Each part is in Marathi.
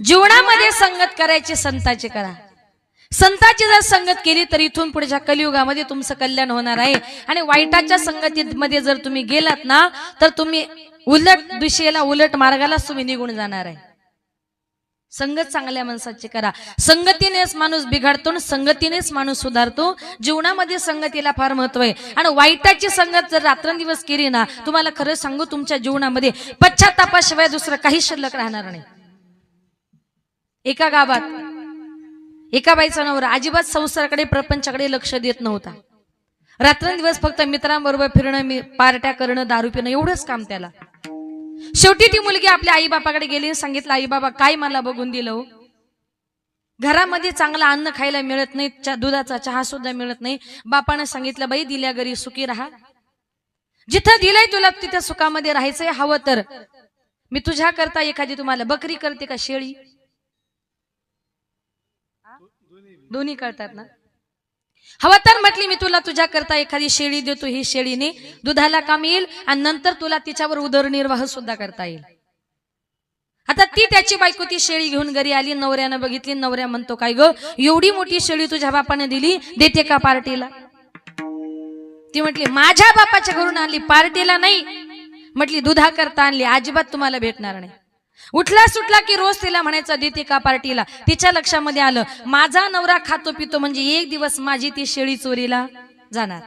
जीवनामध्ये संगत करायची संताची करा. संताची जर संगत केली तर इथून पुढच्या कलियुगामध्ये तुमचं कल्याण होणार आहे. आणि वाईटाच्या संगतीमध्ये जर तुम्ही गेलात ना तर तुम्ही उलट दिशेला उलट मार्गालाच तुम्ही निघून जाणार आहे. संगत चांगल्या माणसाची करा. संगतीनेच माणूस बिघडतो आणि संगतीनेच माणूस सुधारतो. जीवनामध्ये संगतीला फार महत्व आहे. आणि वाईटाची संगत जर रात्रंदिवस केली ना तुम्हाला खरं सांगू तुमच्या जीवनामध्ये पश्चातापाशिवाय दुसरं काही शिल्लक राहणार नाही. एका गावात एका बाईचा नवरा अजिबात संसाराकडे प्रपंचाकडे लक्ष देत नव्हता. रात्रंदिवस फक्त मित्रांबरोबर फिरणं, पार्ट्या करणं, दारू पिणं एवढंच काम त्याला. शेवटी ती मुलगी आपल्या आई बापाकडे गेली, सांगितलं आई बाबा काय मला बघून दिलं, घरामध्ये चांगलं अन्न खायला मिळत नाही, दुधाचा चहा सुद्धा मिळत नाही. बापानं सांगितलं बाई दिल्या घरी सुखी राहा, जिथं दिलंय तुला तिथं सुखामध्ये राहायचंय. हवं तर मी तुझ्या करता एखादी तुम्हाला बकरी करते का शेळी, दोन्ही करतात ना. हवं तर म्हटली मी तुला तुझ्या करता एखादी शेळी देतो, ही शेळीने दुधाला काम येईल आणि नंतर तुला तिच्यावर उदरनिर्वाह सुद्धा करता येईल. आता ती त्याची बायको ती शेळी घेऊन घरी आली, नवऱ्यानं बघितली. नवऱ्या म्हणतो काय ग एवढी मोठी शेळी तुझ्या बापाने दिली, देते का पार्टीला. ती म्हटली माझ्या बापाच्या घरून आणली, पार्टीला नाही. म्हटली दुधा करता आणली, अजिबात तुम्हाला भेटणार नाही. उठला सुटला की रोज तिला म्हणायचं देते का पार्टीला. तिच्या लक्षामध्ये आलं माझा नवरा खातो पितो म्हणजे एक दिवस माझी ती शेळी चोरीला जाणार.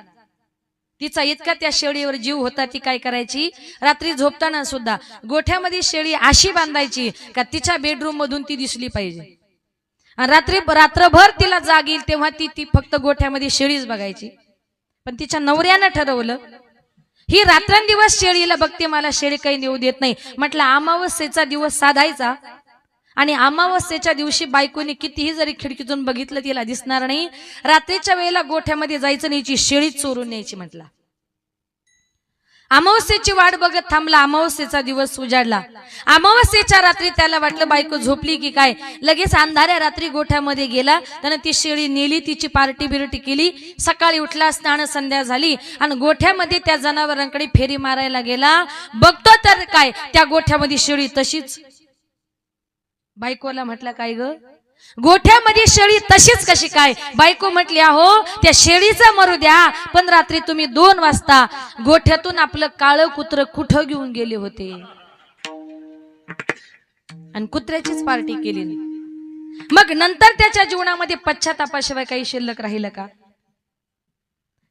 तिचा इतका त्या शेळीवर जीव होता, ती काय करायची रात्री झोपताना सुद्धा गोठ्यामध्ये शेळी अशी बांधायची का तिच्या बेडरूम मधून ती दिसली पाहिजे. आणि रात्रभर तिला जाग येईल तेव्हा ती फक्त गोठ्यामध्ये शेळीच बघायची. पण तिच्या नवऱ्यानं ठरवलं ही रात्रंदिवस शेळीला बघते, मला शेळी काही नेऊ देत नाही. म्हटलं अमावस्येचा दिवस साधायचा आणि अमावस्येच्या दिवशी बायकोने कितीही जरी खिडकीतून बघितलं तिला दिसणार नाही. रात्रीच्या वेळेला गोठ्यामध्ये जायचं नाही, शेळी चोरून न्यायची. म्हटलं अमावस्येची वाट बघत थांबला. अमावस्येचा दिवस उजाडला. अमावस्येच्या रात्री त्याला वाटलं बायको झोपली की काय, लगेच अंधाऱ्या रात्री गोठ्यामध्ये गेला. त्यानं ती शेळी नेली, तिची पार्टी बिरटी केली. सकाळी उठला, स्नान संध्या झाली आणि गोठ्यामध्ये त्या जनावरांकडे फेरी मारायला गेला. बघतो तर काय त्या गोठ्यामध्ये शेळी तशीच. बायकोला म्हटलं काय ग गोठ्यामध्ये शेळी तशीच कशी काय. बायको म्हटली अहो त्या शेळीचं मरू द्या, पण रात्री तुम्ही 2 वाजता गोठ्यातून आपलं काळं कुत्र कुठं घेऊन गेले होते आणि कुत्र्याचीच पार्टी केली. मग नंतर त्याच्या जीवनामध्ये पश्चातापाशिवाय काही शिल्लक राहिलं का.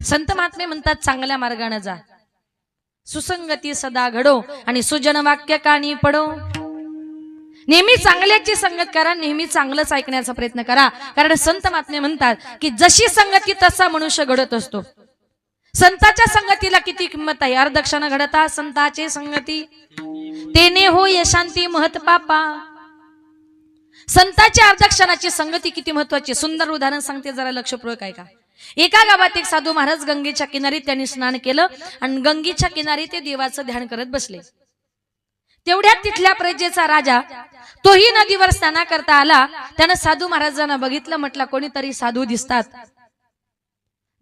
संत महात्मे म्हणतात चांगल्या मार्गाने जा, सुसंगती सदा घडो आणि सुजन वाक्य कानी पडो. नेहमी चांगल्याची संगत करा, नेहमी चांगलंच ऐकण्याचा प्रयत्न करा. कारण संत महात्मे म्हणतात की जशी संगती तसा मनुष्य घडत असतो. संताच्या संगतीला किती किंमत आहे. अर्धक्षण घडता संताचे संगती तेने हो यशांती महत पापा. संताच्या अर्धक्षणाची संगती किती महत्वाची. सुंदर उदाहरण सांगते, जरा लक्षपूर्वक ऐका. एका गावात एक साधू महाराज गंगेच्या किनारी त्यांनी स्नान केलं आणि गंगेच्या किनारी ते देवाचं ध्यान करत बसले. तेवढ्यात तिथल्या प्रजेचा राजा तोही नदीवर स्नान करता आला. त्यानं साधू महाराजांना बघितलं, म्हटलं कोणीतरी साधू दिसतात.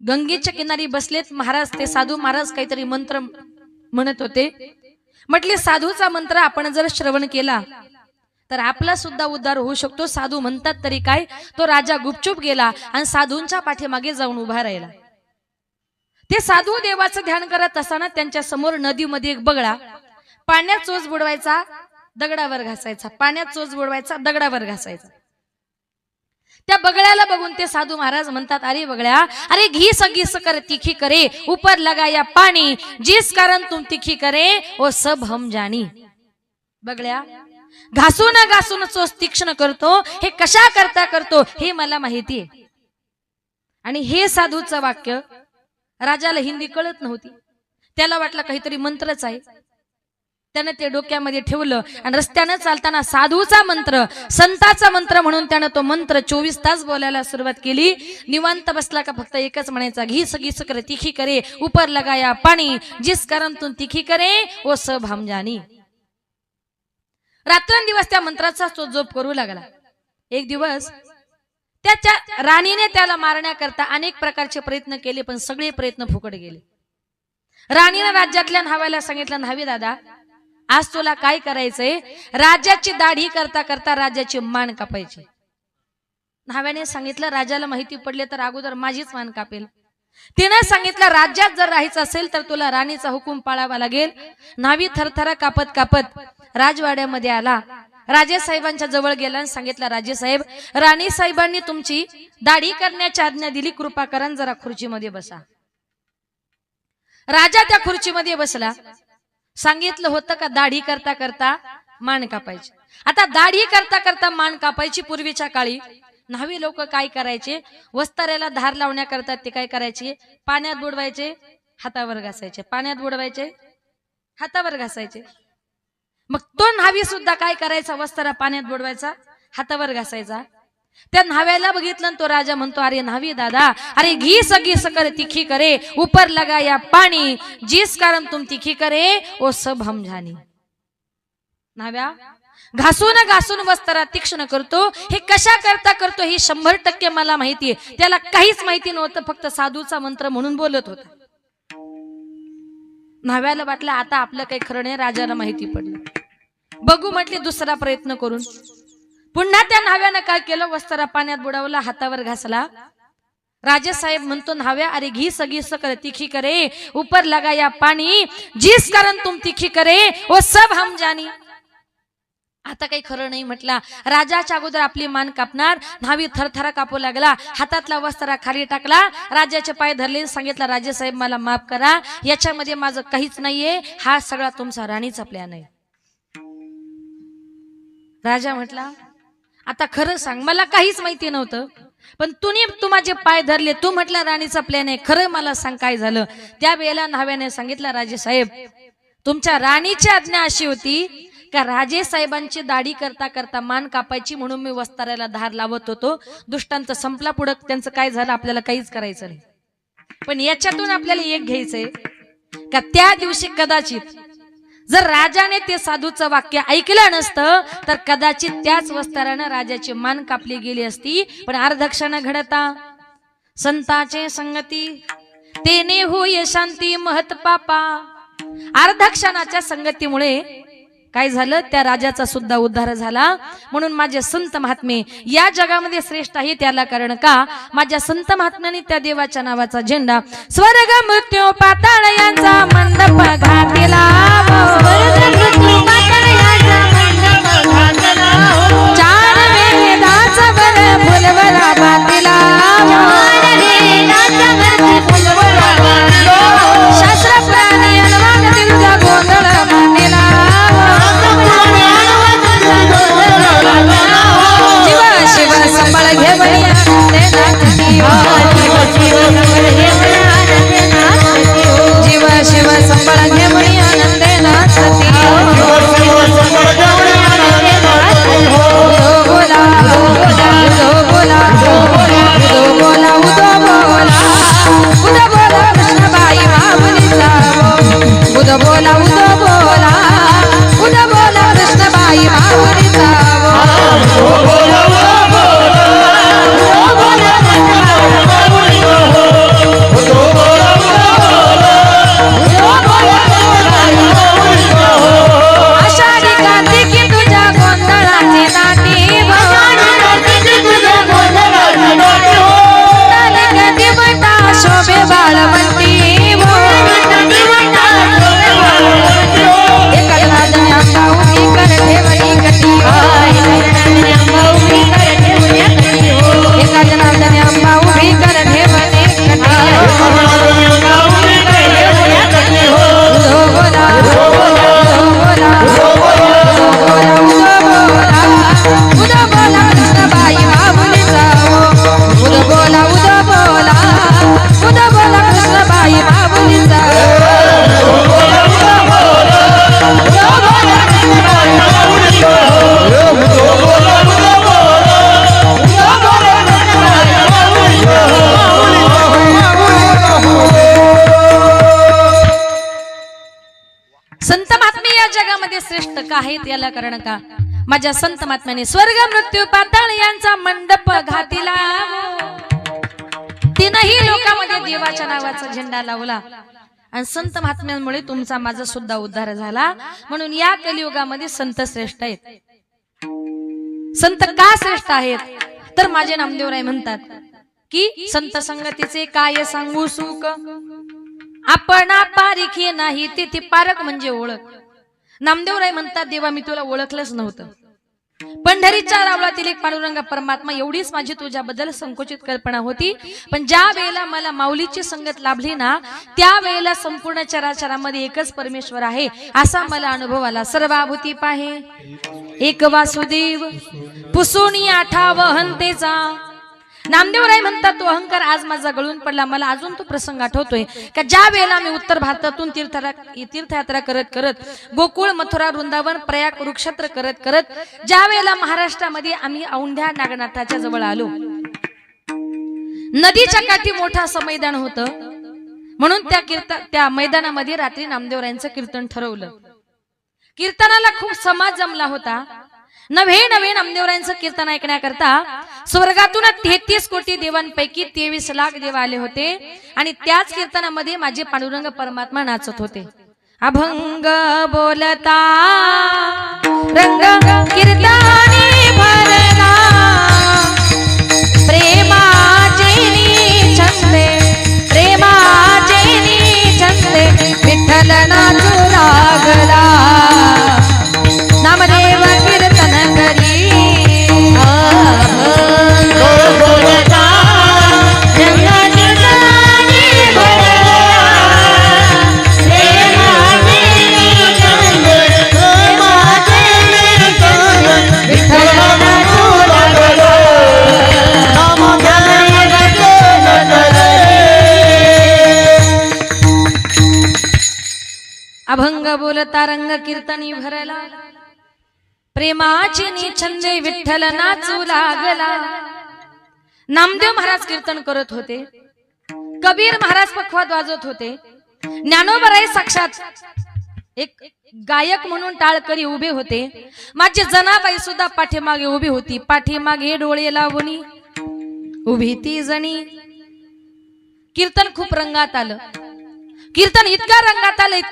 गंगेच्या किनारी बसलेत महाराज. ते साधू महाराज काहीतरी मंत्र म्हणत होते. म्हटले साधूचा मंत्र आपण जर श्रवण केला तर आपला सुद्धा उद्धार होऊ शकतो. साधू म्हणतात तरी काय. तो राजा गुपचूप गेला आणि साधूंच्या पाठीमागे जाऊन उभा राहिला. ते साधू देवाचं ध्यान करत असताना त्यांच्या समोर नदीमध्ये एक बगळा पाण्यात चोच बुडवायचा, दगडावर घासायचा, पाण्यात चोच बुडवायचा, दगडावर घासायचा. त्या बगळ्याला बघून ते साधू महाराज म्हणतात अरे बगळ्या, अरे घीस घीस कर तीखी करे, ऊपर लगाया पाणी, जिस कारण तुम तीखी करे वो सब हम जानी. बगळ्या घासून घासून चोच तीक्ष्ण करतो, हे कशा करता करतो हे मला माहिती आहे. आणि हे साधूचं वाक्य राजाला हिंदी कळत नव्हती. त्याला वाटलं काहीतरी मंत्रच आहे. त्याने ते डोक्यामध्ये ठेवलं आणि रस्त्याने चालताना साधूचा मंत्र, संताचा मंत्र म्हणून त्याने तो मंत्र 24 तास बोलायला सुरुवात केली. निवांत बसला का फक्त एकच म्हणायचा घीस घीस करे तीखी करे, ऊपर लगाया पाणी, जिस कारण तुम तीखी करे वो सब हम जानी. रात्रंदिवस त्या मंत्राचा तो जप करू लागला. एक दिवस त्याच्या राणीने त्याला मारण्याकरता अनेक प्रकारचे प्रयत्न केले, पण सगळे प्रयत्न फुकट गेले. राणीने राज्यातल्या न्हाव्याला सांगितलं, न्हावी दादा आज तुला काय करायचंय, राजाची दाढी करता करता राजाची मान कापायची. न्हाव्याने सांगितलं राजाला माहिती पडले तर अगोदर माझीच मान कापेल. तिने सांगितलं राज्यात जर राहायचं असेल तर तुला राणीचा हुकूम पाळावा लागेल. न्हावी थरथरा कापत कापत राजवाड्यामध्ये आला. राजे साहेबांच्या जवळ गेला आणि सांगितलं, राजे साहेब, राणी साहेबांनी तुमची दाढी करण्याची आज्ञा दिली, कृपा करा जरा खुर्चीमध्ये बसा. राजा त्या खुर्चीमध्ये बसला. सांगितलं होतं का दाढी करता करता मान कापायची. आता दाढी करता करता मान कापायची. पूर्वीच्या काळी न्हावी लोक काय करायचे, वस्ताऱ्याला धार लावण्याकरता ते काय करायचे, पाण्यात बुडवायचे, हातावर घासायचे, पाण्यात बुडवायचे, हातावर घासायचे. मग तो न्हावी सुद्धा काय करायचा, वस्तारा पाण्यात बुडवायचा, हातावर घासायचा. त्या न्हाव्याला बघितलं तो राजा म्हणतो, अरे न्हावी दादा, अरे घीस घीस कर तिखी करे, ऊपर लगाया पाणी, जिस कारण तुम तिखी करे वो सब हम जानी. न्हाव्या घासून घासून वस्तारा तीक्ष्ण करतो, हे कशा करता करतो हे 100% मला माहितीये. त्याला काहीच माहिती नव्हतं, फक्त साधूचा मंत्र म्हणून बोलत होता. न्हाव्याला वाटलं आता आपलं काही खरं नाही, राजाला माहिती पडलं. बघू म्हटले दुसरा प्रयत्न करून. पुन्हा त्या न्हाव्यानं काय केलं, वस्तारा पाण्यात बुडवला, हातावर घासला. राजे साहेब म्हणतो, न्हाव्या अरे घीस घीस कर तिखी करे, ऊपर लगाया पाणी, जिस कारण तुम तिखी करे वो सब हम जानी. आता काही खरं नाही म्हटला. राजाच्या अगोदर आपली मान कापणार. न्हावी थरथरा कापू लागला. हातातला वस्तारा खाली टाकला, राजाचे पाय धरले, सांगितलं, राजे साहेब मला माफ करा, याच्यामध्ये माझं काहीच नाहीये, हा सगळा तुमचा राणीचा प्लॅन आहे. राजा म्हटला, आता खरं सांग, मला काहीच माहिती नव्हतं, पण तू माझे पाय धरले, तू म्हटला राणीचा प्लॅन आहे, खरं मला सांग काय झालं. त्यावेळेला न्हाव्याने सांगितलं, राजे साहेब, तुमच्या राणीची आज्ञा अशी होती का राजे साहेबांची दाढी करता करता मान कापायची, म्हणून मी वस्ताऱ्याला धार लावत होतो. दुष्टांत संपला, पुढं त्यांचं काय झालं आपल्याला काहीच करायचं नाही. पण याच्यातून आपल्याला एक घ्यायचंय का त्या दिवशी कदाचित जर राजाने ते साधूचं वाक्य ऐकलं नसतं तर कदाचित त्याच वस्तारानं राजाची मान कापली गेली असती. पण अर्धक्षण घडता संताचे संगती, तेने होय शांती महत पापा. अर्धक्षणाच्या संगतीमुळे काय झालं, त्या राजाचा सुद्धा उद्धार झाला. म्हणून माझे संत महात्मे या जगामध्ये श्रेष्ठ आहे, त्याला कारण का माझ्या संत महात्म्याने त्या देवाच्या नावाचा झेंडा स्वर्ग मृत्यू पाताळ यांचा मंडप घातला, चार वेदाचा वर फुलवला बातीला, शास्त्र प्राणी अनुवाद गोंधळ मांडला, शिव संबळ घे जीव शिव संबळ घे म्हणी आनंदे नाचती, बोला बोला बोला उदो बोला उदो बोला कृष्णबाई माऊलीचा, उदो बोला उदो बोला उदो बोला कृष्णबाई माऊलीचा, आषाढी कार्तिकी तुझ्या गोंधळाची नाटी, कधी म्हणता शोभे बाळवंती, एका जनांना उभी कर ठेवणी कटी, एका जनार्दने अंबा उभी कर ठेवणे कटी, उदो बोला उदो बोला उदो बोला कृष्णबाई माऊलीचा, उदो बोला उदो बोला उदो बोला कृष्णबाई माऊलीचा, संत महात्मे या जगामध्ये श्रेष्ठ का आहेत याला कारण का माझ्या संत महात्म्याने स्वर्ग मृत्यू पाताळ यांचा मंडप घातिला, तीनही लोकांमध्ये देवाच्या नावाचा झेंडा लावला. आणि संत महात्म्यांमुळे तुमचा माझा सुद्धा उद्धार झाला. म्हणून या कलियुगामध्ये संत श्रेष्ठ आहेत. संत का श्रेष्ठ आहेत तर माझे नामदेवराय म्हणतात की संत संगतीचे काय सांगू सुख, आपण पारिखी नाही तिथे पारख म्हणजे ओळख. नामदेवराय म्हणतात देवा मी तुला ओळखलंच नव्हतं. पंढरीच्या रावळातील एक पांडुरंग परमात्मा एवढीच माझी तुझ्याबद्दल संकुचित कल्पना होती. पण ज्या वेळेला मला माऊलीची संगत लाभली ना त्या वेळेला संपूर्ण चराचरामध्ये एकच परमेश्वर आहे असा मला अनुभव आला. सर्वाभूती पाहे एक वासुदेव पुसोनी आठाव हंतेचा. नामदेवराय म्हणतात तो अहंकार आज माझा गळून पडला. मला अजून तो प्रसंग आठवतोय का ज्या वेळेला मी उत्तर भारतातून तीर्थयात्रा करत करत गोकुळ मथुरा वृंदावन प्रयाग कुरुक्षेत्र करत करत ज्या वेळेला महाराष्ट्रामध्ये आम्ही औंढ्या नागनाथाच्या जवळ आलो, नदीच्या काठी मोठं असं मैदान होतं. म्हणून त्या मैदानामध्ये रात्री नामदेवरायांचं कीर्तन ठरवलं. कीर्तनाला खूप समाज जमला होता. नवे नामदेवरायांचं कीर्तन ऐकण्याकरता स्वर्गातून 33 कोटी देवांपैकी 23 लाख देव आले होते. आणि त्याच कीर्तनामध्ये माझे पांडुरंग परमात्मा नाचत होते. अभंग बोलता रंग कीर्तनी भरला, प्रेमाचे छंदे प्रेमाचे छंदे विठ्ठल नाचू लागला. नामदेव कीर्तन करी अभंग बोलता रंग कीर्तनी भरला, प्रेमाची छंदे विठ्ठल नाचू लागला. नामदेव महाराज कीर्तन करत होते, कबीर महाराज पखवाद वाजवत होते, ज्ञानोबराय साक्षात एक गायक म्हणून टाळकरी उभे होते. माझी जनाबाई सुद्धा पाठीमागे उभी होती. पाठीमागे डोळे लावणी उभी ती जणी. कीर्तन खूप रंगात आलं. कीर्तन इतका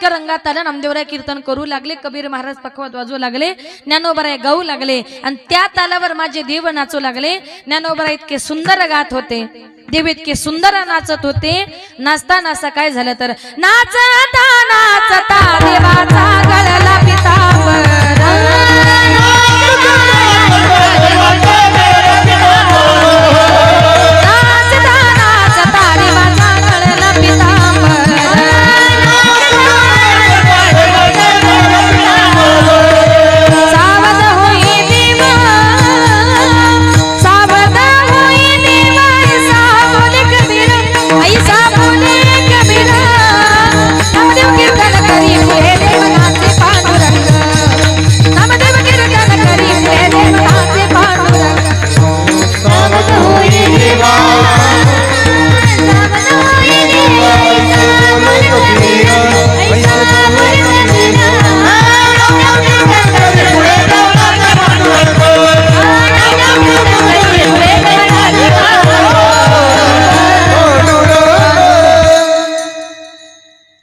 रंगात आलं नामदेवराय कीर्तन करू लागले, कबीर महाराज पखवाद वाजवू लागले, ज्ञानोबराय गाऊ लागले आणि त्या तालावर माझे देव नाचू लागले. ज्ञानोबराय इतके सुंदर गात होते, देव इतके सुंदर नाचत होते. नाचता नाचता काय झालं तर नाचता नाचता देवाचा गळला पितांबर,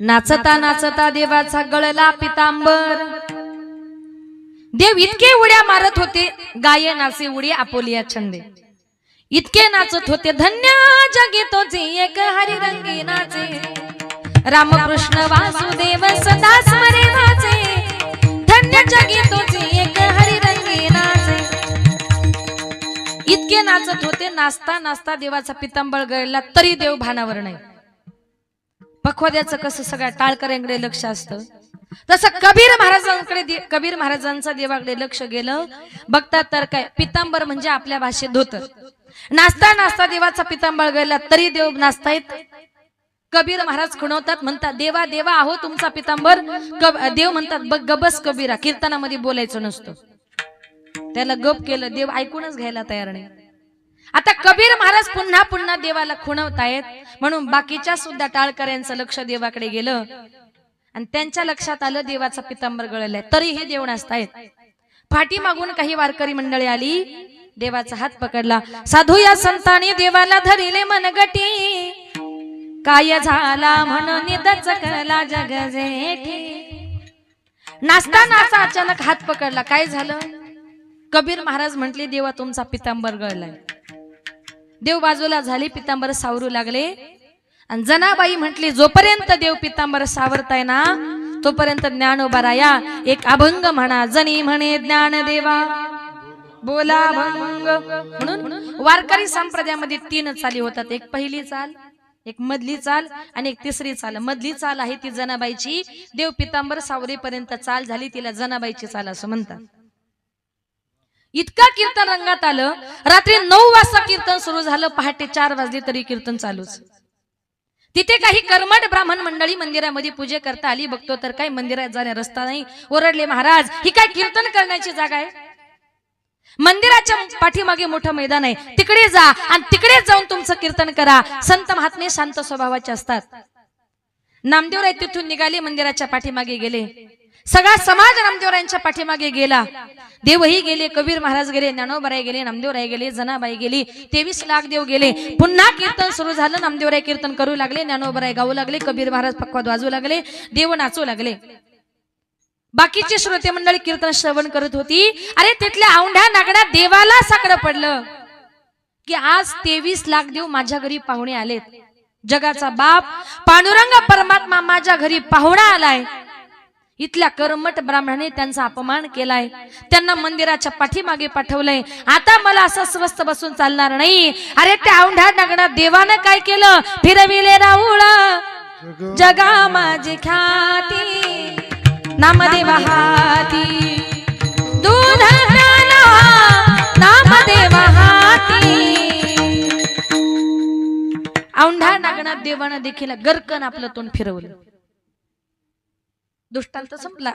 नाचता नाचता देवाचा गळला पितांबर. देव इतके उड्या मारत होते, गायनाचे उडी आपोलिया छंदे इतके नाचत होते. धन्य जगी तोचे एक हरिरंगी नाचे, रामकृष्ण वासुदेव सदा स्मरे वाचे. धन्य जगी तोचे एक हरिरंगी नाचे. इतके नाचत होते. नाचता नाचता देवाचा पितांबर गळला तरी देव भानावर नाही. पखवाद्याचं कसं सगळ्या टाळकऱ्यांकडे लक्ष असतं तसं कबीर महाराजांचा देवाकडे लक्ष गेलं. बघतात तर काय पितांबर म्हणजे आपल्या भाषेत धोतर. नाचता नाचता देवाचा पितांबर गळला तरी देव नाचतायत. कबीर महाराज खुणवतात, म्हणतात देवा देवा आहो तुमचा पितांबर. देव म्हणतात बघ गबस कबीरा, कीर्तनामध्ये बोलायचं नसतं. त्याला गप केलं, देव ऐकूनच घ्यायला तयार नाही. आता कबीर महाराज पुन्हा पुन्हा देवाला खुणवतायत. म्हणून बाकीच्या सुद्धा टाळकऱ्यांचं लक्ष देवाकडे गेलं आणि त्यांच्या लक्षात आलं देवाचा पितांबर गळलाय तरीही देव नाचतायत. पाठीमागून काही वारकरी मंडळी आली, देवाचा हात पकडला. साधू या संतांनी देवाला धरिले मनगटी, काय झाला म्हणून दचकला जग जेठे. नाचता नाचता अचानक हात पकडला. काय झालं? कबीर महाराज म्हटले देवा तुमचा पितांबर गळलाय. देव बाजूला झाले, पितांबर सावरू लागले. आणि जनाबाई म्हटली जोपर्यंत देव पितांबर सावरताय ना तोपर्यंत ज्ञानोबा राया एक अभंग म्हणा. जनी म्हणे ज्ञान देवा बोला भंग. म्हणून वारकरी संप्रदायामध्ये 3 चाली होतात. एक पहिली चाल, एक मधली चाल आणि एक तिसरी चाल. मधली चाल आहे ती जनाबाईची. देव पितांबर सावरेपर्यंत चाल झाली तिला जनाबाईची चाल असं म्हणतात. इतका कीर्तन रंगात आलं. रात्री 9 वाजता कीर्तन सुरू झालं. पहाटे 4 वाजले तरी कीर्तन चालूच. तिथे काही कर्मठ ब्राह्मण मंडळी मंदिरामध्ये पूजे करता आली. बघतो तर काय मंदिरात जाण्या रस्ता नाही. ओरडले महाराज ही काय कीर्तन करण्याची जागा आहे? मंदिराच्या पाठीमागे मोठं मैदान आहे, तिकडे जा आणि तिकडे जाऊन तुमचं कीर्तन करा. संत महात्मे शांत स्वभावाचे असतात. नामदेवराय तिथून निघाले, मंदिराच्या पाठीमागे गेले. सगळा समाज नामदेवरायांच्या पाठीमागे गेला. देवही गेले, कबीर महाराज गेले, ज्ञानोबाराय गेले, नामदेवराय गेले, जनाबाई गेली, 23 लाख देव गेले. पुन्हा कीर्तन सुरू झालं. नामदेवराय कीर्तन करू लागले, ज्ञानोबाराय गाऊ लागले, कबीर महाराज पक्वाद वाजू लागले, देव नाचू लागले. बाकीचे श्रोते मंडळी कीर्तन श्रवण करत होती. अरे तिथल्या औंढ्या नागड्या देवाला साकडं पडलं की आज 23 लाख देव माझ्या घरी पाहुणे आलेत. जगाचा बाप पांडुरंग परमात्मा माझ्या घरी पाहुणा आलाय. इथल्या कर्मठ ब्राह्मणाने त्यांचा अपमान केलाय, त्यांना मंदिराच्या पाठीमागे पाठवलंय. आता मला असं स्वस्त बसून चालणार नाही. अरे त्या औंढ्या नागड्या देवानं काय केलं? फिरविले राहुळा जगा माझी ख्याती, नामदेवा हाती दूध प्याला, नामदेवा हाती. औंढा नागनाथ देवानं देखील गरकन आपलं तोंड फिरवलं. दुष्टांत संपला.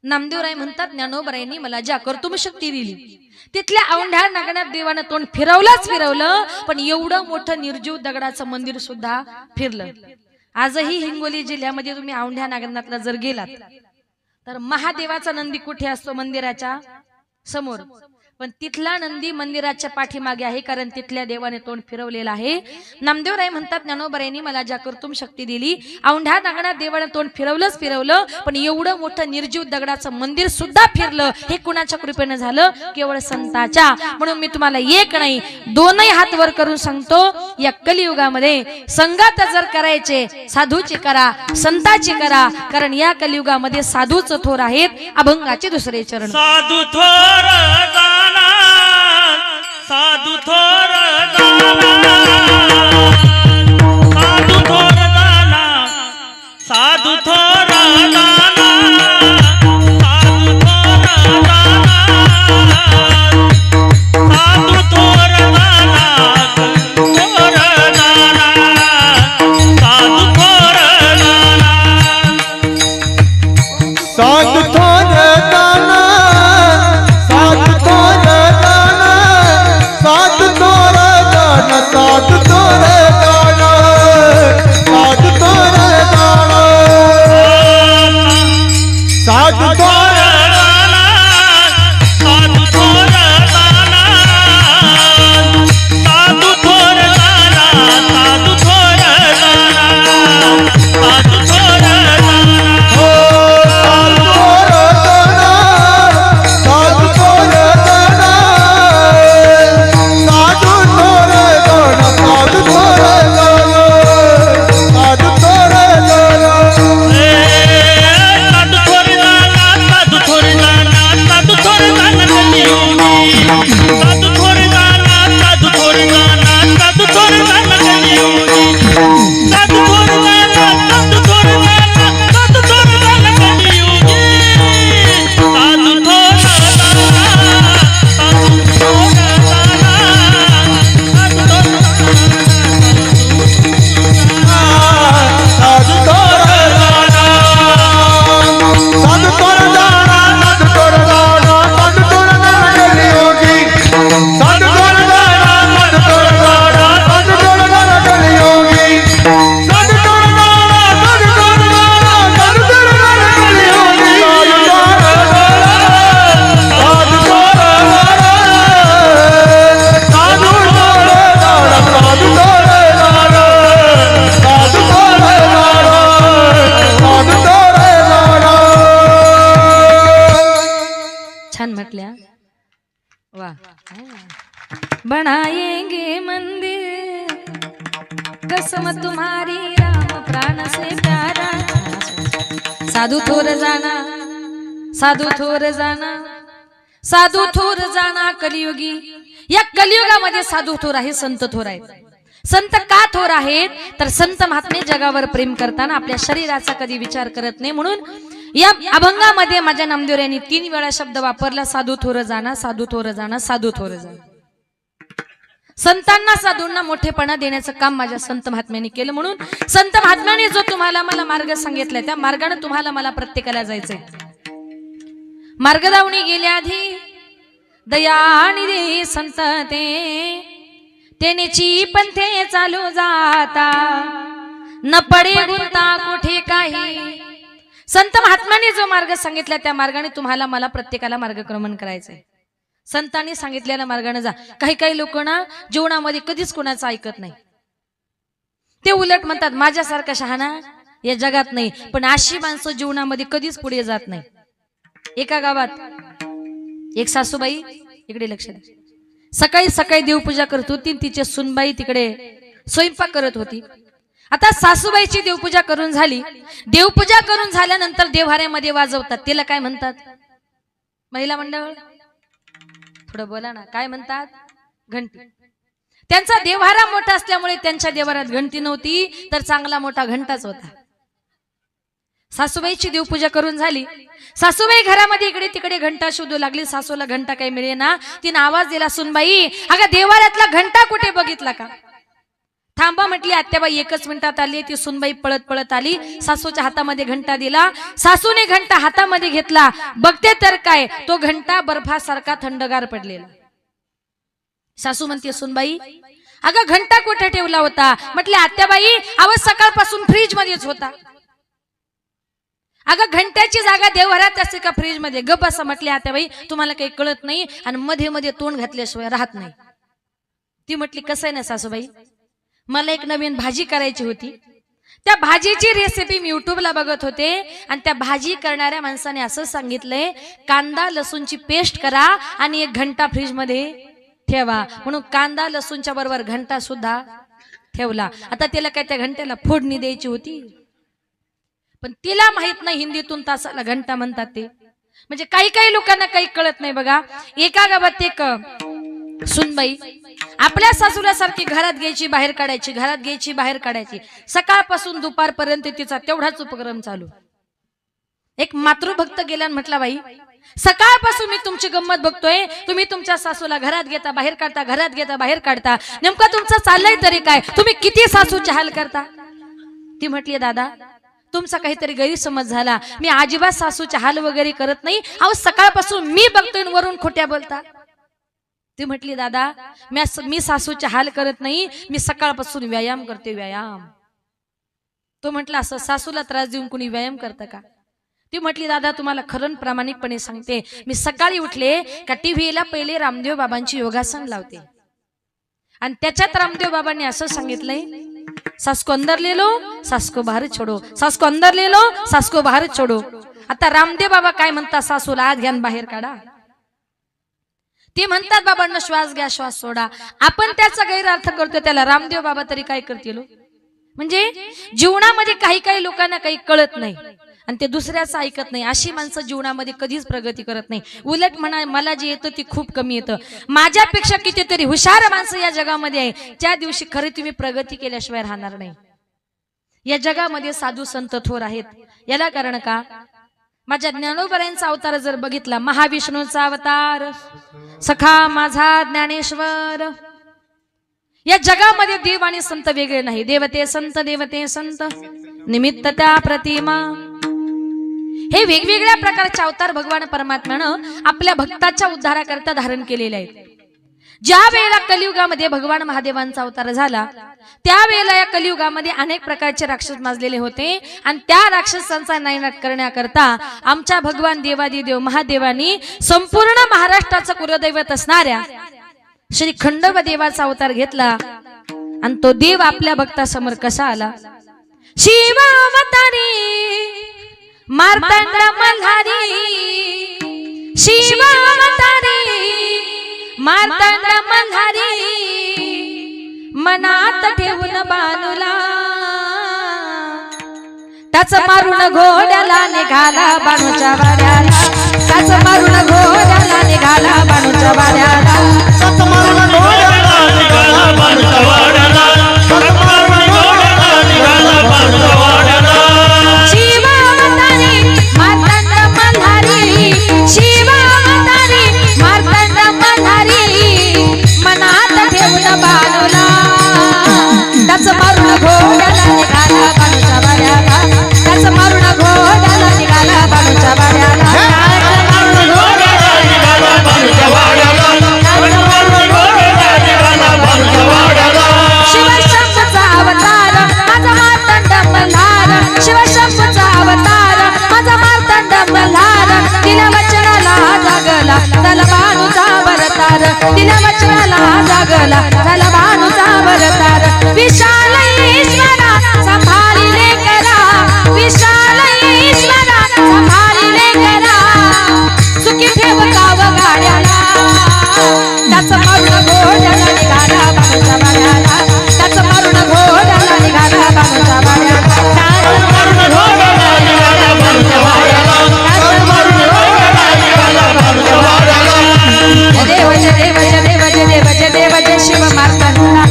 नामदेवराय म्हणतात ज्ञानोबरायांनी मला ज्या कर्तुमशक्ती दिली. तिथल्या औंढ्या नागनाथ देवानं तोंड फिरवलं, पण एवढं मोठं निर्जीव दगडाचं मंदिर सुद्धा फिरलं. आजही हिंगोली जिल्ह्यामध्ये तुम्ही औंढ्या नागनाथला जर गेलात तर महादेवाचा नंदी कुठे असतो? मंदिराच्या समोर. पण तिथला नंदी मंदिराच्या पाठीमागे आहे, कारण तिथल्या देवाने तोंड फिरवलेलं आहे. नामदेवराय म्हणतात ज्ञानोबरायांनी मला ज्या कर्तुम शक्ती दिली. औंढ्या नागनाथ देवाने तोंड फिरवलं, पण एवढं मोठं निर्जीव दगडाचं मंदिर सुद्धा फिरलं. हे कुणाच्या कृपेनं झालं? केवळ संताच्या. म्हणून मी तुम्हाला एक नाही 2 हात वर करून सांगतो, या कलियुगामध्ये संगात जर करायचे साधूची करा, संताची करा, कारण या कलियुगामध्ये साधूच थोर आहेत. अभंगाचे 2रे चरण. साधू थोर साधू थोर साधू थोर साधू थोर साधु थोर दाना, साधु थोर बनाएंगे मंदिर कसम तुम्हारी राम प्राण से प्यारा। साधु थोर जाना, साधू थोर जाना, साधू थोर जाना कलियुगी। या कलियुगामध्ये साधू थोर आहे, संत थोर आहेत। संत का थोर आहेत तर संत महात्मे जगावर प्रेम करताना आपल्या शरीराचा कधी विचार करत नाही। म्हणून या अभंगामध्ये माझ्या नामदेव यांनी 3 वेळा शब्द वापरला, साधू थोर जाना, साधू थोर जाना, साधू थोर जाना। संतांना साधूंना मोठेपणा देण्याचं काम माझ्या संत महात्म्यांनी केलं। म्हणून संत महात्म्याने जो तुम्हाला मला मार्ग सांगितलाय त्या मार्गाने तुम्हाला मला प्रत्येकाला जायचंय। मार्ग दावणी गेल्या आधी दयानी दे संत तेनेची पंथे चालू जाता न पडे गुंता कुठे काही। संत महात्म्याने जो मार्ग सांगितला त्या मार्गाने तुम्हाला मला प्रत्येकाला मार्गक्रमण करायचंय। संतांनी सांगितलेल्या मार्गाने जा। काही काही लोक ना जीवनामध्ये कधीच कोणाचं ऐकत नाही, ते उलट म्हणतात माझ्यासारखा शहाणा या जगात नाही। पण अशी माणसं जीवनामध्ये कधीच पुढे जात नाही। एका गावात एक सासूबाई, इकडे लक्ष द्या, सकाळी सकाळी देवपूजा करत होती, तिचे सुनबाई तिकडे स्वयंपाक करत होती। आता सासूबाईची देवपूजा करून झाली, देवपूजा करून झाल्यानंतर देव्हाऱ्यामध्ये वाजवतात, त्याला काय म्हणतात? महिला मंडळ थोडं बोला ना, काय म्हणतात? घंटी। त्यांचा देव्हारा मोठा असल्यामुळे त्यांच्या देव्हाऱ्यात घंटी नव्हती तर चांगला मोठा घंटाच होता। सासूबाईची देवपूजा करून झाली, सासूबाई घरामध्ये इकडे तिकडे घंटा शोधू लागली। सासूला घंटा काही मिळेना, तिने आवाज दिला, सुनबाई अगं देव्हाऱ्यातला घंटा कुठे बघितला का? थांबा म्हटली आत्याबाई, 1 मिनिटात आली। ती सुनबाई पळत पळत आली, सासूच्या हातामध्ये घंटा दिला। सासूने घंटा हातामध्ये घेतला, बघते तर काय तो घंटा बर्फासारखा थंडगार पडलेला। सासू म्हणते सुनबाई अगं घंटा कुठे ठेवला होता? म्हटले आत्याबाई आवाज सकाळपासून फ्रीज मध्येच होता। अगं घंट्याची जागा देवघरात असते का फ्रीज मध्ये? गप बसा म्हटले आत्याबाई, तुम्हाला काही कळत नाही आणि मध्ये मध्ये तोंड घातल्याशिवाय राहत नाही। ती म्हटली कसं आहे ना सासूबाई, मला एक नवीन भाजी करायची होती, त्या भाजीची रेसिपी मी युट्यूबला बघत होते आणि त्या भाजी करणाऱ्या माणसाने असं सांगितलंय कांदा लसूणची पेस्ट करा आणि 1 घंटा फ्रीज मध्ये ठेवा। म्हणून कांदा लसूणच्या बरोबर घंटा सुद्धा ठेवला। आता त्याला काय त्या घंट्याला फोडणी द्यायची होती, पण तिला माहित नाही हिंदीतून तासाला घंटा म्हणतात ते। म्हणजे काही काही लोकांना काही कळत नाही बघा। एका गावात एक सुनबाई आपल्या सासूला सारखी घरात घ्यायची बाहेर काढायची, घरात घ्यायची बाहेर काढायची, सकाळपासून दुपारपर्यंत तिचा तेवढाच उपक्रम चालू। एक मातृभक्त गेल्यान म्हटला बाई सकाळपासून मी तुमची गंमत बघतोय, तुम्ही तुमच्या सासूला घरात घेता बाहेर काढता, घरात घेता बाहेर काढता, नेमका तुमचं चाललंय तरी काय? तुम्ही किती सासूचे हाल करता? ती म्हटली दादा तुमचा काहीतरी गैरसमज झाला, मी अजिबात सासूचे हाल वगैरे करत नाही। अहो सकाळपासून मी बघतोय वरून खोट्या बोलता। ती म्हटली दादा मी सासूचे हाल करत नाही, मी सकाळपासून व्यायाम करते व्यायाम। तो म्हटला असं सासूला त्रास देऊन कोणी व्यायाम करतं का? ती म्हटली दादा तुम्हाला खरं प्रामाणिकपणे सांगते, मी सकाळी उठले का टीव्हीला पहिले रामदेव बाबांची योगासन लावते आणि त्याच्यात रामदेव बाबांनी असं सांगितलंय सास को अंदर ले लो सास को बाहर छोड़ो, सास को अंदर ले लो सास को बाहर छोड़ो। आता रामदेव बाबा काय म्हणतात? सासूला आत घ्या बाहेर काढा। ते म्हणतात बाबांना श्वास घ्या श्वास सोडा। आपण त्याचा गैरअर्थ करतो, त्याला रामदेव बाबा तरी काय करतील? म्हणजे जीवनामध्ये काही काही लोकांना काही कळत नाही आणि ते दुसऱ्याचं ऐकत नाही। अशी माणसं जीवनामध्ये कधीच प्रगती करत नाही। उलट म्हणा मला जे येतं ते खूप कमी येतं, माझ्यापेक्षा कितीतरी हुशार माणसं या जगामध्ये आहे, त्या दिवशी खरी तुम्ही प्रगती केल्याशिवाय राहणार नाही। या जगामध्ये साधू संत थोर आहेत, याला कारण का? माझ्या ज्ञानोबरायांचा अवतार जर बघितला, महाविष्णूचा अवतार सखा माझा ज्ञानेश्वर। या जगामध्ये देव आणि संत वेगळे नाही, देवते संत निमित्त त्या प्रतिमा। हे वेगवेगळ्या प्रकारचे अवतार भगवान परमात्म्यानं आपल्या भक्ताच्या उद्धाराकरता धारण केलेले आहेत। ज्या वेळेला कलियुगामध्ये भगवान महादेवांचा अवतार झाला त्यावेळेला या कलियुगामध्ये अनेक प्रकारचे राक्षस माजलेले होते आणि त्या राक्षसांचा नायनाट करण्याकरता आमच्या भगवान देवादिदेव महादेवानी संपूर्ण महाराष्ट्राचं कुलदैवत असणाऱ्या श्री खंडोबा देवाचा अवतार घेतला आणि तो देव आपल्या भक्तासमोर कसा आला? शिवावतारी मार्तंड मल्हारी, शिवावतारी मार्तंड मल्हारी, काच मारून घोड्याला निघाला बाणूच्या वाड्याला, काच मारून घोड्याला निघाला बाणूच्या वाड्याला, शिवावतारी मार्तंड मल्हारी, शिवावतारी मार्तंड मल्हारी, मनात ठेवून बाणूला, काच मारून घोड्याला निघाला बाणूच्या वाड्याला, काच मारून घोड्याला निघाला बाणूच्या वाड्याला, शिवशंभूचा अवतार माझा मार्तंड मल्हार, शिवशंभूचा अवतार माझा मार्तंड मल्हार, तिला वचनाला जागला झाला बाणूचा अवतार, तिला वचनाला जागला झाला बाणूचा अवतार, विशाल ईश्वरा संभाळिले करा, विशाल ईश्वरा संभाळिले करा, सुखी ठेव गाव गाड्याला, त्याच मारून घोड्याला निघाला बाणूच्या वाड्याला, त्याच मारून घोड्याला निघाला बाणूच्या वाड्याला, देव जय देव जय देव जय देव जय देव जय शिव मार्तंडा,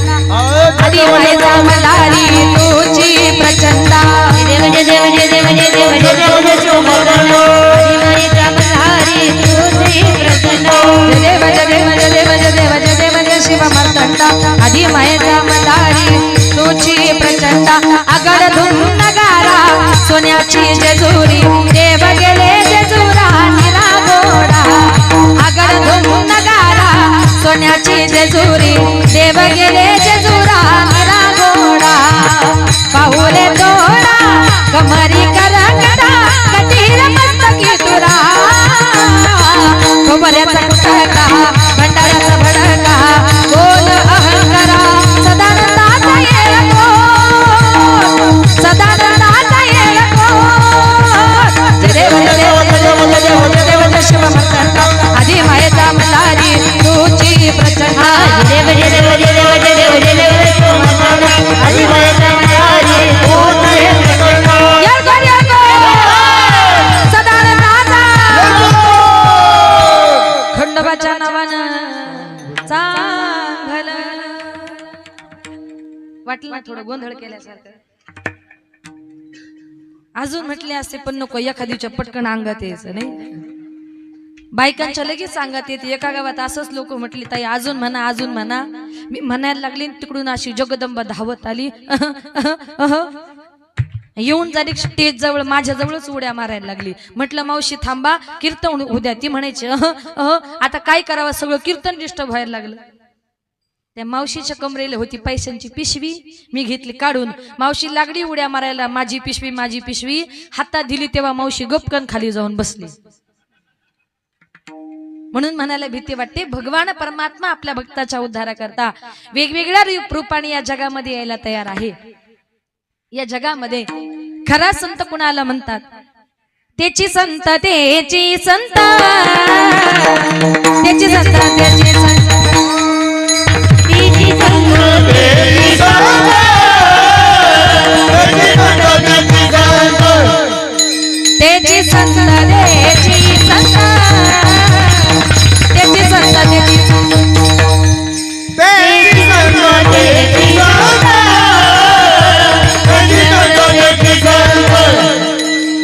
आदि मायेचा मल्हारी तुझी प्रचंडा, देव जय देव जय देव जय देव जय देव जय शिव मार्तंडा, आदि मायेचा मल्हारी तुझी प्रचंडा, जय देव जय देव जय देव जय देव जय देव जय शिव मार्तंडा, आदि मायेचा मल्हारी तुझी प्रचंडा, आगड धुम नगारा सोन्याची जेजुरी, देव गेले जेजुरा निरा घोडा, आगड धुम नगारा सोन्याची जेजुरी, देव गेले जेजुरा निरा घोडा, पाहुले तोडा कमरी करकटा, कटीर मस्तकी तुरा, खोबऱ्याचा कुटका भंडाऱ्याचा भडका, बोल अहंकारा सदानंदाचा येळको, सदानंदाचा येळको, जय देव जय देव जय देव जय देव जय देव जय शिव मार्तंडा, आदि मायेचा मल्हारी तुझी प्रचंडा, जय देव जय देव जय देव जय देव जय देव जय शिव मार्तंडा, आदि मायेचा मल्हारी तुझी प्रचंडा, येळको सदानंदाचा, खंडोबाच्या नावानं चांगलं, वाटलं ना थोडं गोंधळ केल्यासारखं, अजून म्हटले असते पण नको, एखादीच्या पटकन अंगात यायचं नाही, बायकांच्या लगेच अंगात येते. एका गावात असंच लोक म्हटली ताई अजून म्हणा अजून म्हणा, मी म्हणायला लागली तिकडून अशी जगदंबा धावत आली, येऊन झाली स्टेज जवळ माझ्या जवळच उड्या मारायला लागली. म्हटलं मावशी थांबा कीर्तन उद्या. ती म्हणायची आता काय करावं, सगळं कीर्तन डिस्टर्ब व्हायला लागलं. त्या मावशीच्या कमरेला होती पैशांची पिशवी, मी घेतली काढून. मावशी लागली उड्या मारायला, माझी पिशवी हातात दिली तेव्हा मावशी गपकन खाली जाऊन बसली. म्हणून म्हणायला भीती वाटते. भगवान परमात्मा आपल्या भक्ताच्या उद्धाराकरता वेगवेगळ्या रूपाने या जगामध्ये यायला तयार आहे. या जगामध्ये खरा संत कुणाला म्हणतात? त्याची संत त्याची संत त्याची संत त्याची संत त्याची संत त्याची संत त्याची संत त्याची संत त्याची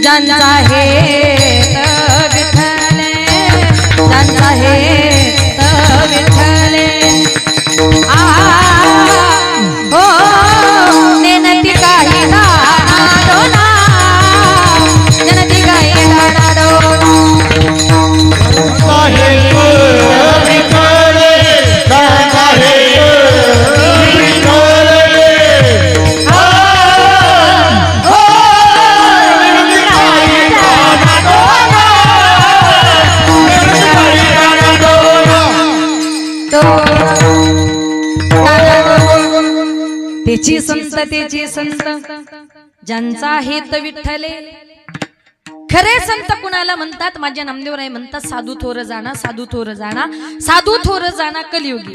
ज्यांचा हे विठ्ठले ज्यांचा हे विठ्ठले हो नेनती काही डाडोना नेनती काही डाडोना त्याची संत त्याची संत ज्यांचा हेत विठ्ठले. खरे संत कुणाला म्हणतात? माझ्या नामदेवराय म्हणतात साधू थोर जाणा साधू थोर जाणा साधू थोर जाणा कलियुगी.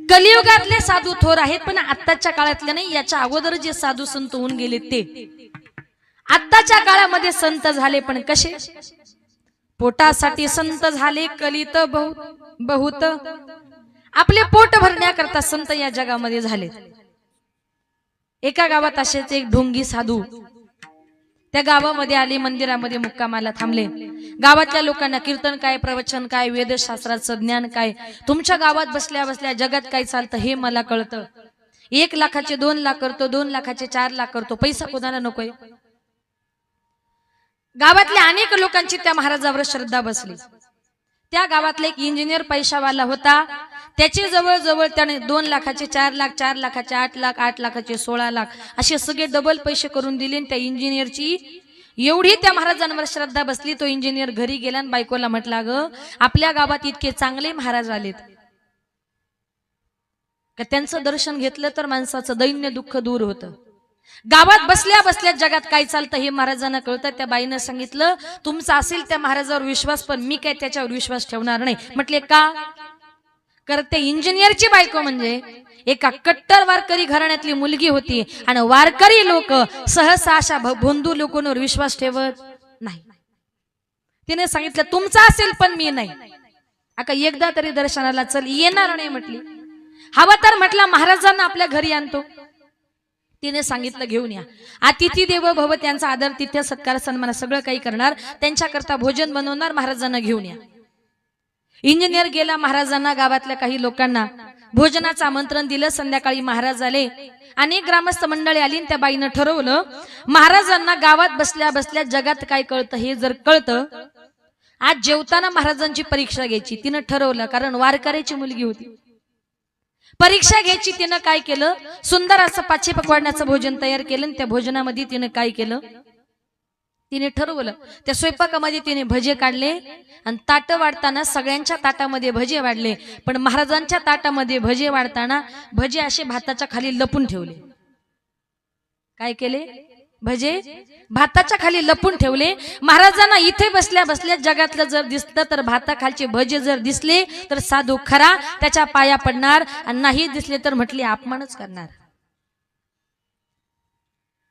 कलियुगातले साधू थोर आहेत पण आत्ताच्या काळातले नाही. याच्या अगोदर जे साधू संत होऊन गेले ते आत्ताच्या काळामध्ये संत झाले पण कसे? पोटासाठी संत झाले, कलित बहुत. आपले पोट भरण्याकरता संत या जगामध्ये झाले. एका गावात असेच एक ढोंगी साधू त्या गावामध्ये आले, मंदिरामध्ये मुक्कामाला थांबले. गावातल्या लोकांना कीर्तन काय, प्रवचन काय, वेदशास्त्राचं ज्ञान काय, तुमच्या गावात बसल्या बसल्या जगात काय चालतं हे मला कळतं. 1 लाखाचे 2 लाख करतो, 2 लाखाचे 4 लाख करतो, पैसा कोणाला नकोय? गावातल्या अनेक लोकांची त्या महाराजावर श्रद्धा बसली. त्या गावातला एक इंजिनियर पैशावाला होता. त्याचे जवळ त्याने 2 लाखाचे 4 लाख, 4 लाखाचे 8 लाख, 8 लाखाचे 16 लाख असे सगळे डबल पैसे करून दिले. त्या इंजिनियरची एवढी त्या महाराजांवर श्रद्धा बसली. तो इंजिनियर घरी गेला आणि बायकोला म्हटला, ग आपल्या गावात इतके चांगले महाराज आलेत का त्यांचं दर्शन घेतलं तर माणसाचं दैन्य दुःख दूर होतं. गावात बसल्या बसल्या जगात काय चालतं हे महाराजांना कळतं. त्या बाईनं सांगितलं, तुमचा असेल त्या महाराजावर विश्वास, पण मी काय त्याच्यावर विश्वास ठेवणार नाही. म्हटले का? करते इंजिनियरची बायको म्हणजे एका कट्टर वारकरी घराण्यातली मुलगी होती आणि वारकरी लोक सहसा अशा भोंदू लोकांवर विश्वास ठेवत नाही. तिने सांगितलं, तुमचा असेल पण मी नाही. आता एकदा तरी दर्शनाला चल. येणार नाही म्हटली. हवा तर म्हटला महाराजांना आपल्या घरी आणतो. तिने सांगितलं, घेऊन या. अतिथी देवो भव, त्यांचा आदर तिथ्य सत्कार सन्मान सगळं काही करणार, त्यांच्याकरता भोजन बनवणार, महाराजांना घेऊन या. इंजिनियर गेला. महाराजांना गावातल्या काही लोकांना भोजनाचं आमंत्रण दिलं. संध्याकाळी महाराज आले. अनेक ग्रामस्थ मंडळी आली. त्या बाईनं ठरवलं, महाराजांना गावात बसल्या बसल्या जगात काय कळतं हे जर कळतं, आज जेवताना महाराजांची परीक्षा घ्यायची. तिनं ठरवलं, कारण वारकऱ्याची मुलगी होती. परीक्षा घ्यायची. तिनं काय केलं, सुंदर असं 5 पकवाडण्याचं भोजन तयार केलं. त्या भोजनामध्ये तिनं काय केलं, तिने ठरवलं, त्या स्वयंपाकामध्ये तिने भजे काढले आणि ताट वाढताना सगळ्यांच्या ताटामध्ये भजे वाढले. पण महाराजांच्या ताटामध्ये भजे वाढताना भजे असे भाताच्या खाली लपून ठेवले. काय केले? भजे भाताच्या खाली लपून ठेवले. महाराजांना इथे बसल्या बसल्या जगातलं जर दिसलं तर भाताखालचे भजे जर दिसले तर साधू खरा त्याच्या पाया पडणार, आणि नाही दिसले तर म्हटली अपमानच करणार.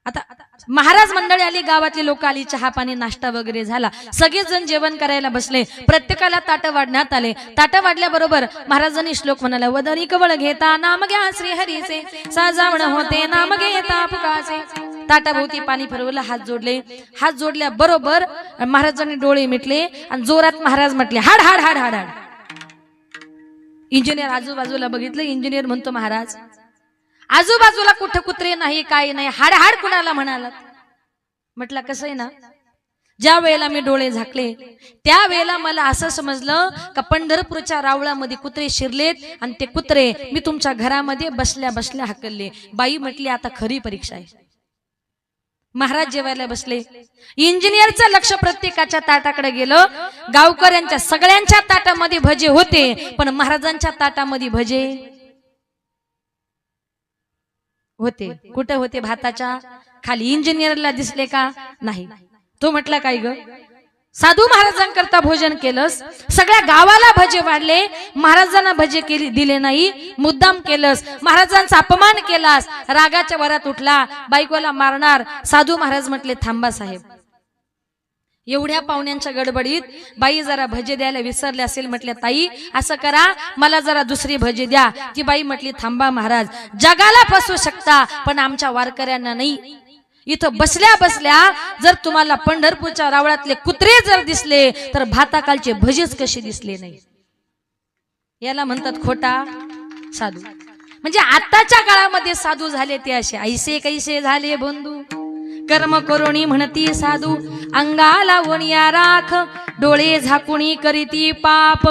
आता महाराज मंडळी आली, गावातली लोक आली, चहा पाणी नाश्ता वगैरे झाला. सगळेजण जेवण करायला बसले. प्रत्येकाला ताट वाढण्यात आले. ताट वाढल्याबरोबर महाराजांनी श्लोक म्हणाला, वदनी कवळ घेता नाम घ्या श्री हरीचे, सजावण होते नाम घेता फुकाचे. ताटाभोवती पाणी फिरवलं, हात जोडले. हात जोडल्या बरोबर महाराजांनी डोळे मिटले आणि जोरात महाराज म्हटले, हाड हाड हाड हाड हाड. इंजिनियर आजूबाजूला बघितलं. इंजिनियर म्हणतो, महाराज आजूबाजूला कुठं कुत्रे नाही, काय नाही, हाड हाड कुणाला म्हणाला? म्हटलं, कसं आहे ना, ज्या वेळेला मी डोळे झाकले त्या वेळेला मला असं समजलं का पंढरपूरच्या रावळामध्ये कुत्रे शिरलेत आणि ते कुत्रे मी तुमच्या घरामध्ये बसल्या बसल्या हाकलले. बाई म्हटली, आता खरी परीक्षा आहे. महाराज जेवायला बसले. इंजिनियरचं लक्ष प्रत्येकाच्या ताटाकडे गेलं. गावकऱ्यांच्या सगळ्यांच्या ताटामध्ये भजे होते, पण महाराजांच्या ताटामध्ये भजे होते. कुठे होते? भाताच्या खाली. इंजिनियरला दिसले का? नाही. तो म्हटला, काय ग, साधू महाराजांकरता भोजन केलंस, सगळ्या गावाला भजे वाढले, महाराजांना भजे दिले नाही, मुद्दाम केलंस, महाराजांचा अपमान केलास. रागाच्या वरात उठला, बायकोला मारणार. साधू महाराज म्हटले, थांबा साहेब. एवढ्या पाहुण्यांच्या गडबडीत बाई जरा भजे द्यायला विसरले असेल. म्हटल्या, ताई असं करा, मला जरा दुसरी भजे द्या. ती बाई म्हटली, थांबा महाराज, जगाला फसवू शकता पण आमच्या वारकऱ्यांना नाही. इथं बसल्या बसल्या जर तुम्हाला पंढरपूरच्या रावळातले कुत्रे जर दिसले तर भाताकालचे भजेच कसे दिसले नाही. याला म्हणतात खोटा साधू. म्हणजे आताच्या काळामध्ये साधू झाले ते असे, ऐसे कैसे झाले बंधू, कर्म करुणी म्हणती साधू, अंगाला वणिया राख, डोळे झाकुणी करीती पाप.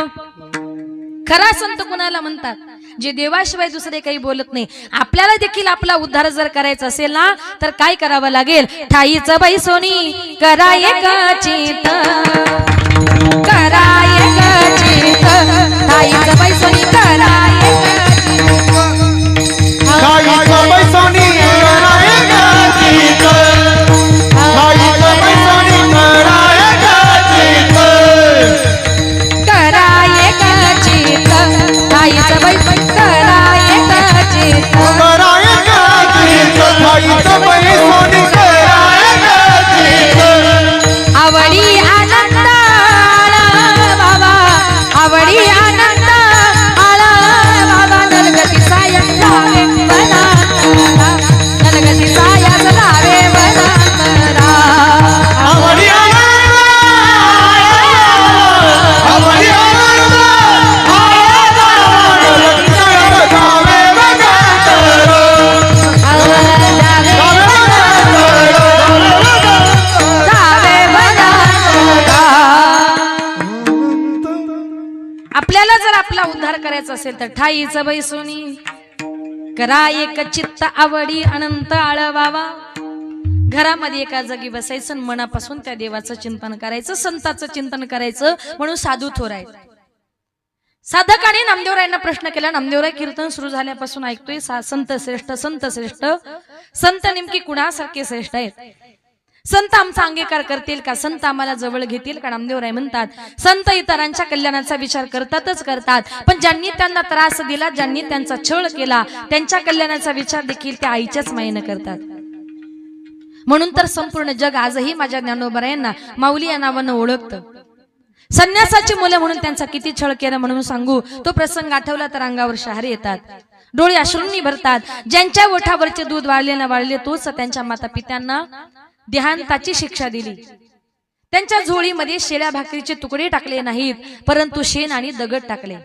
खरा संत कुणाला म्हणतात? जे देवाशिवाय दुसरे काही बोलत नाही. आपल्याला देखील आपला उद्धार जर करायचा असेल ना तर काय करावं लागेल? ठाईचं बाई सोनी कराय चित, कराय चित, ठाईचं बाई सोनी कराय ठाईचं बाई सोनी कराय चित, ठाईचं बाई सोनी कराय चित, कराय चित, ठाईचं बाई कराय चित, ठाईचं बाई सोनी कराय चित. असेल तर ठाईचं बैसोनी करा एक चित्त आवडी अनंत आळवावा. घरामध्ये एका जागी बसायचं, मनापासून त्या देवाचं चिंतन करायचं, संताचं चिंतन करायचं. म्हणून साधू थोर आहेत. साधकाने नामदेवरायांना प्रश्न केला. नामदेवराय कीर्तन सुरू झाल्यापासून ऐकतोय संत श्रेष्ठ संत श्रेष्ठ. संत नेमकी कुणासारखे श्रेष्ठ आहेत? संत आमचा अंगीकार करतील का? संत आम्हाला जवळ घेतील का? नामदेवराय म्हणतात संत इतरांच्या कल्याणाचा विचार करतातच करतात, पण ज्यांनी त्यांना त्रास दिला, ज्यांनी त्यांचा छळ केला, त्यांच्या कल्याणाचा विचार देखील त्या आईच्याच मायेनं करतात. म्हणून तर संपूर्ण जग आजही माझ्या ज्ञानोबरायांना माऊली या नावानं ओळखतं. संन्यासाची मुलं म्हणून त्यांचा किती छळ केला म्हणून सांगू. तो प्रसंग आठवला तर अंगावर शहारे येतात, डोळे अश्रूंनी भरतात. ज्यांच्या ओठावरचे दूध वाळले ना वाळले, तोच त्यांच्या माता पित्यांना देहांताची शिक्षा दिली. त्यांच्या झोळीमध्ये शेळ्या भाकरीचे तुकडे टाकले नाहीत, परंतु शेण आणि दगड टाकले.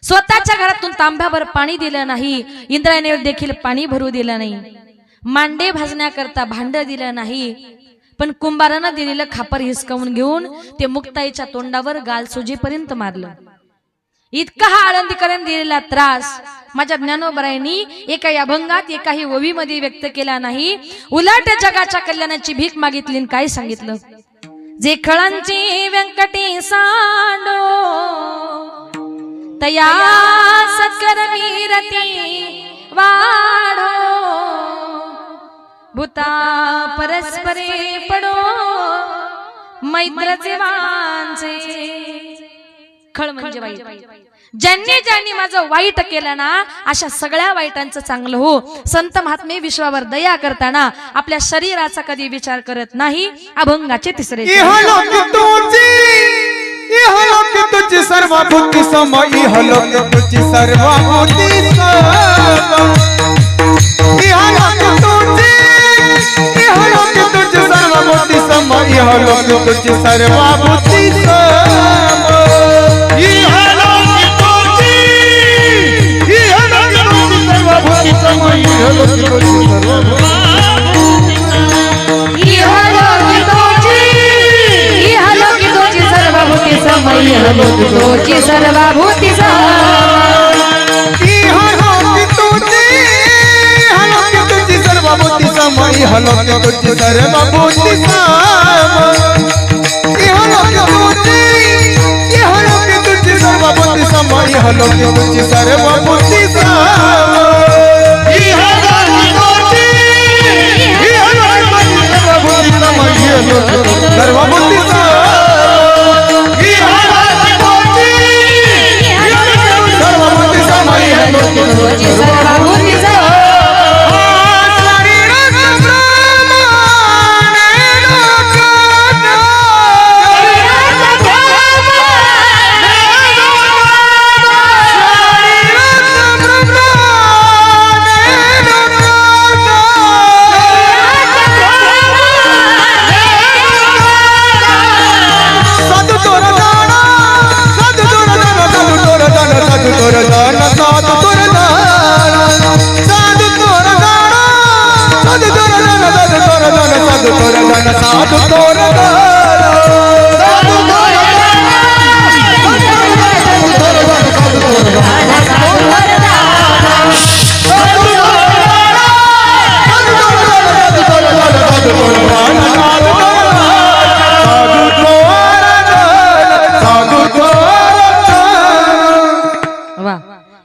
स्वतःच्या घरातून तांब्याभर पाणी दिलं नाही, इंद्रायणी देखील पाणी भरू दिलं नाही. मांडे भाजण्याकरता भांड दिलं नाही, पण कुंभारानं दिलेलं खापर हिसकावून घेऊन ते मुक्ताईच्या तोंडावर गाल सुजेपर्यंत मारलं. इतका हा आळंदीकरण दिलेला त्रास माझ्या ज्ञानोबरायांनी एकाही अभंगात एकाही ओवीमध्ये व्यक्त केला नाही. उलट जगाच्या कल्याणाची भीक मागितली. काय सांगितलं? जे खळांची व्यंकटी सांडो तया सत्कर्मी रती वाढो, भूता परस्परे पडो मैत्रचे वांचे. खळ म्हणजे वाईट. ज्यांनी ज्यांनी माझं वाईट केलं ना, अशा सगळ्या वाईटांचं चांगलं हो. संत महात्मे विश्वावर दया करताना आपल्या शरीराचा कधी विचार करत नाही. अभंगाचे तिसरे तुझी सर्वभूती सम, इहलोक तुझी सर्वभूती सम, इहलोक तुझी सर्वभूती सम, इहलोक तुझी सर्वभूती सम. सर्वभूती सर्वभूती समय हलोक तुझी सर्वभूती सर्वभूती समय हलोक तुझी सर्वभूती सर्वभूती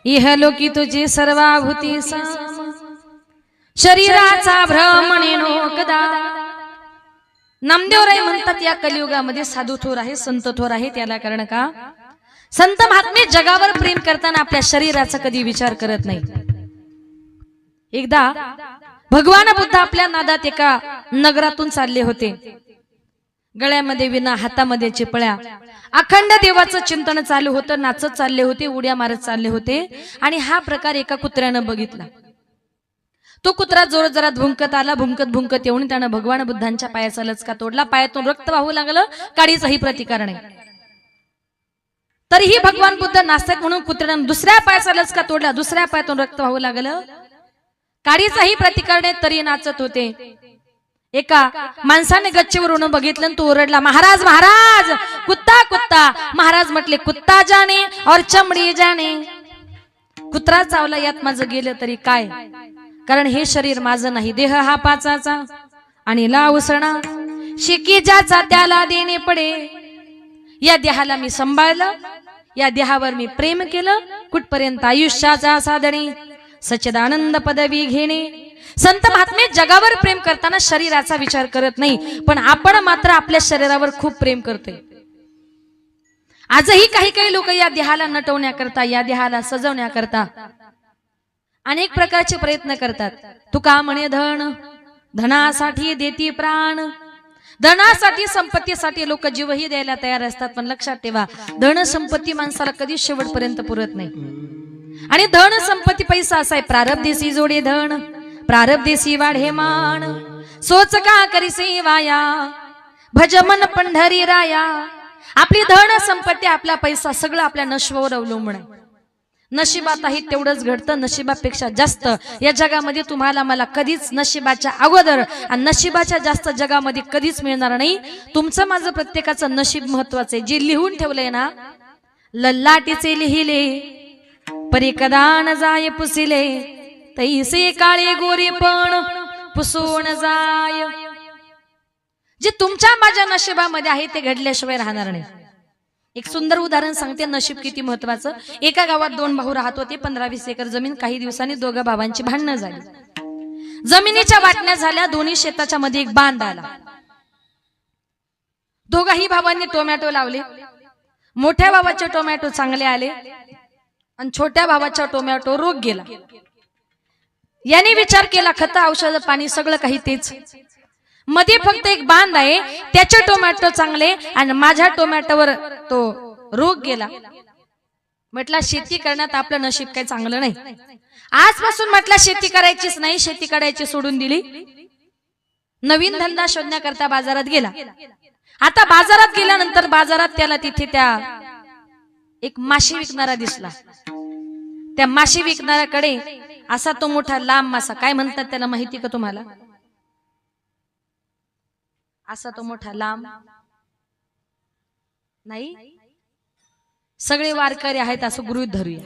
इहलोकी तुझी सर्वभूती सम, शरीराचा भ्रमणे नोकदा. नामदेवराय म्हणतात या कलियुगामध्ये साधू थोर आहे, संत थोर आहे. त्याला कारण का? संत महात्मे जगावर प्रेम करताना आपल्या शरीराचा कधी विचार करत नाही. एकदा भगवान बुद्ध आपल्या नादात एका नगरातून चालले होते. गळ्यामध्ये विना, हातामध्ये चिपळ्या, अखंड देवाचं चिंतन चालू होतं. नाचत चालले होते, उड्या मारत चालले होते. आणि हा प्रकार एका कुत्र्यानं बघितला. तो कुत्रा जोर जरा भुंकत आला. भुंकत भुंकत येऊन त्यानं भगवान बुद्धांच्या पायाचा लचका तोडला. पायातून रक्त वाहू लागलं. काडीचाही प्रतिकार नाही. तरीही भगवान बुद्ध नास्तिक म्हणून कुत्र्यानं दुसऱ्या पायाचा लचका तोडला. दुसऱ्या पायातून रक्त वाहू लागलं. काडीचाही प्रतिकार नाही, तरी नाचत होते. एका माणसाने गच्चीवरून बघितलं, तो ओरडला, महाराज महाराज, कुत्ता कुत्ता. महाराज म्हटले, कुत्ता जाने और चमडी जाने. कुत्रा चावला यात माझं गेलं तरी काय, कारण हे शरीर माझं नाही. देह हा पाचाचा आणि लावसणा, शिकी ज्याचा त्याला देणे पडे. या देहाला मी सांभाळलं, या देहावर मी प्रेम केलं, कुठपर्यंत आयुष्याचा साधणे, सच्चिदानंद पदवी घेणे. संत महात्मे जगावर प्रेम करताना शरीराचा विचार करत नाही, पण आपण मात्र आपल्या शरीरावर खूप प्रेम करतोय. आजही काही काही लोक या देहाला नटवण्याकरता, या देहाला सजवण्याकरता अनेक प्रकारचे प्रयत्न करतात. तुका म्हणे धन, धनासाठी देती प्राण. धनासाठी, संपत्तीसाठी लोक जीवही द्यायला तयार असतात, पण लक्षात ठेवा धन संपत्ती माणसाला कधीच शेवटपर्यंत पुरत नाही. आणि धन संपत्ती पैसा असाय, प्रारब्धेसी जोडे धन, प्रारब्धेसी वाढे मान. सोच का करीसे वाया, भजमन पंढरी राया. आपली धन संपत्ती, आपला पैसा सगळं आपल्या नशिबावर अवलंबून आहे. नशिबातही तेवढंच घडतं, नशिबापेक्षा जास्त या जगामध्ये तुम्हाला मला कधीच नशिबाच्या अगोदर आणि नशिबाच्या जास्त जगामध्ये कधीच मिळणार नाही. तुमचं माझं प्रत्येकाचं नशीब महत्वाचं आहे. जे लिहून ठेवलंय ना, लल्लाटीचे लिहिले परी कदा न जाय पुसिले, तैसे काळे गोरे पण पुसून जाय. जे तुमच्या माझ्या नशिबामध्ये आहे ते घडल्याशिवाय राहणार नाही. एक सुंदर उदाहरण सांगते, नशीब किती महत्वाचं. एका गावात 2 भाऊ राहत होते, 15-20 एकर जमीन. काही दिवसांनी दोघा भावांची भांडणं झाली, जमिनीच्या वाटण्या झाल्या. दोन्ही शेताच्या मध्ये एक बांध आला. दोघाही भावांनी टोमॅटो लावले. मोठ्या भावाचे टोमॅटो चांगले आले आणि छोट्या भावाचा टोमॅटो रोग गेला. याने विचार केला, खत औषध पाणी सगळं काही तेच, मध्ये फक्त एक बांध आहे, त्याचे टोमॅटो चांगले आणि माझ्या टोमॅटोवर तो रोग गेला. म्हटलं शेती करण्यात आपलं नशीब काही चांगलं नाही. आजपासून म्हटलं शेती करायचीच नाही, शेती करायची सोडून दिली. नवीन धंदा शोधण्याकरता बाजारात गेला. आता बाजारात गेल्यानंतर बाजारात त्याला तिथे त्या एक माशी विकणारा दिसला. त्या माशी विकणाऱ्याकडे असा तो मोठा लांब मासा, काय म्हणतात त्याला माहिती का तुम्हाला? असा तो मोठा लांब नाही, सगळे वारकरी आहेत असं गृहीत धरूया.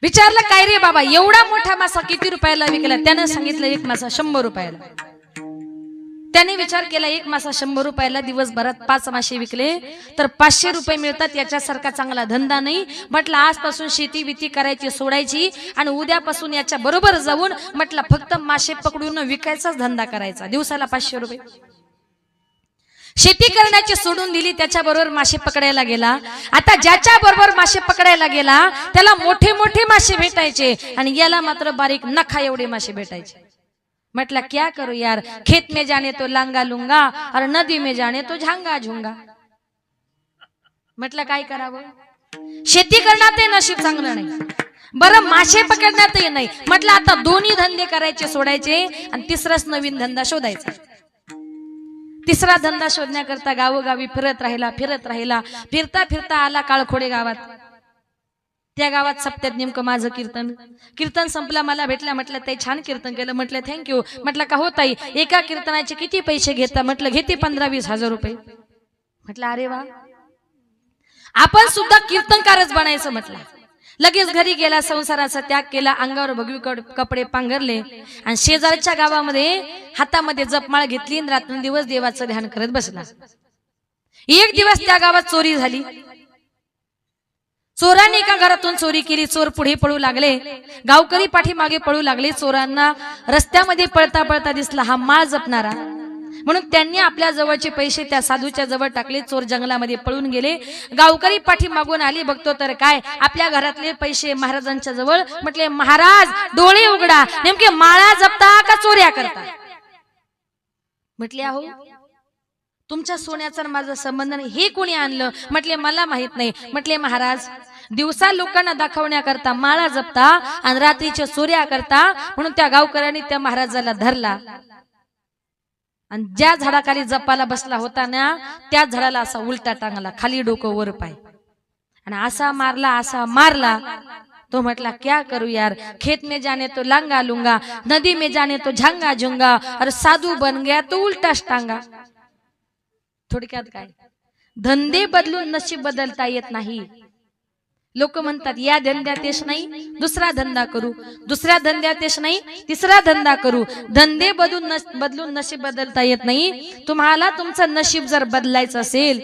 विचारलं काय रे बाबा, एवढा मोठा मासा किती रुपयाला विकला? त्याने सांगितलं एक मासा 100 रुपयाला. त्याने विचार केला, एक मासा 100 रुपयाला, दिवसभरात 5 मासे विकले तर 500 रुपये मिळतात, याच्यासारखा चांगला धंदा नाही. म्हटलं आजपासून शेती विती करायची सोडायची आणि उद्यापासून याच्या बरोबर जाऊन म्हटलं फक्त मासे पकडून विकायचाच धंदा करायचा, दिवसाला 500 रुपये. शेती करण्याची सोडून दिली, त्याच्या बरोबर मासे पकडायला गेला. आता ज्याच्या बरोबर मासे पकडायला गेला त्याला मोठे मोठे मासे भेटायचे आणि याला मात्र बारीक नखा एवढे मासे भेटायचे. म्हटला क्या करू यार, खेत में जाने तो लांगा लुंगा और नदी में जाने तो झांगा झुंगा. म्हटलं काय करावं, शेती करण्यातही नशीब चांगलं नाही, बरं मासे पकडण्यातही नाही. म्हटलं आता दोन्ही धंदे करायचे सोडायचे आणि तिसराच नवीन धंदा शोधायचा. तिसरा धंदा शोधण्याकरता गावोगावी फिरत राहिला. फिरता फिरता आला काळखोडे गावात. त्या गावात सप्त्यात नेमकं माझं कीर्तन संपला, मला भेटला. म्हटलं ताई छान कीर्तन केलं. म्हटलं थँक्यू. म्हटलं का हो ताई, एका कीर्तनाचे किती पैसे घेता? म्हटलं घेते 15-20 हजार रुपये. म्हटलं अरे वा, आपण सुद्धा कीर्तनकारच बनायचं. म्हटलं लगेच घरी गेला, संसाराचा त्याग केला, अंगावर भगवी कपडे पांघरले आणि शेजारच्या गावामध्ये हातामध्ये जपमाळ घेतली आणि रात्रंदिवस देवाचं ध्यान करत बसला. एक दिवस त्या गावात चोरी झाली. चोरांनी एका घरातून चोरी केली. चोर पुढे पळू लागले, गावकरी पाठीमागे पळू लागले. चोरांना रस्त्यामध्ये पळता पळता दिसला हा माळ जपणारा, म्हणून त्यांनी आपल्या जवळचे पैसे त्या साधूच्या जवळ टाकले. चोर जंगलामध्ये पळून गेले. गावकरी पाठीमागून आली, बघतो तर काय, आपल्या पैसे महाराजांच्या जवळ. म्हटले महाराज डोळे उघडा, नेमके माळा जपता का चोऱ्या करता? म्हटले अहो तुमच्या सोन्याचा माझा संबंध नाही, हे कोणी आणलं? म्हटले मला माहित नाही. म्हटले महाराज दिवसा लोकांना दाखवण्याकरता माळा जपता आणि रात्रीच्या चोऱ्या करता, म्हणून त्या गावकऱ्यांनी त्या महाराजाला धरला आणि ज्या झाडाखाली जपाला बसला होता ना त्या झाडाला असा उलटा टांगला, खाली डोकं वर पाय, आणि असा मारला. तो म्हटला क्या करू यार, खेत में जाने तो लांगा लुंगा, नदी में जाने तो झांगा झुंगा, और साधू बन गया तो उलटा टांगा. थोडक्यात काय, धंदे बदलून नशीब बदलता येत नाही. लोक म्हणतात या धंद्यात यश नाही, दुसरा धंदा करू, दुसऱ्या धंद्यात यश नाही, तिसरा धंदा करू. धंदे बदलून नशीब बदलता येत नाही. तुम्हाला तुमचं नशीब जर बदलायचं असेल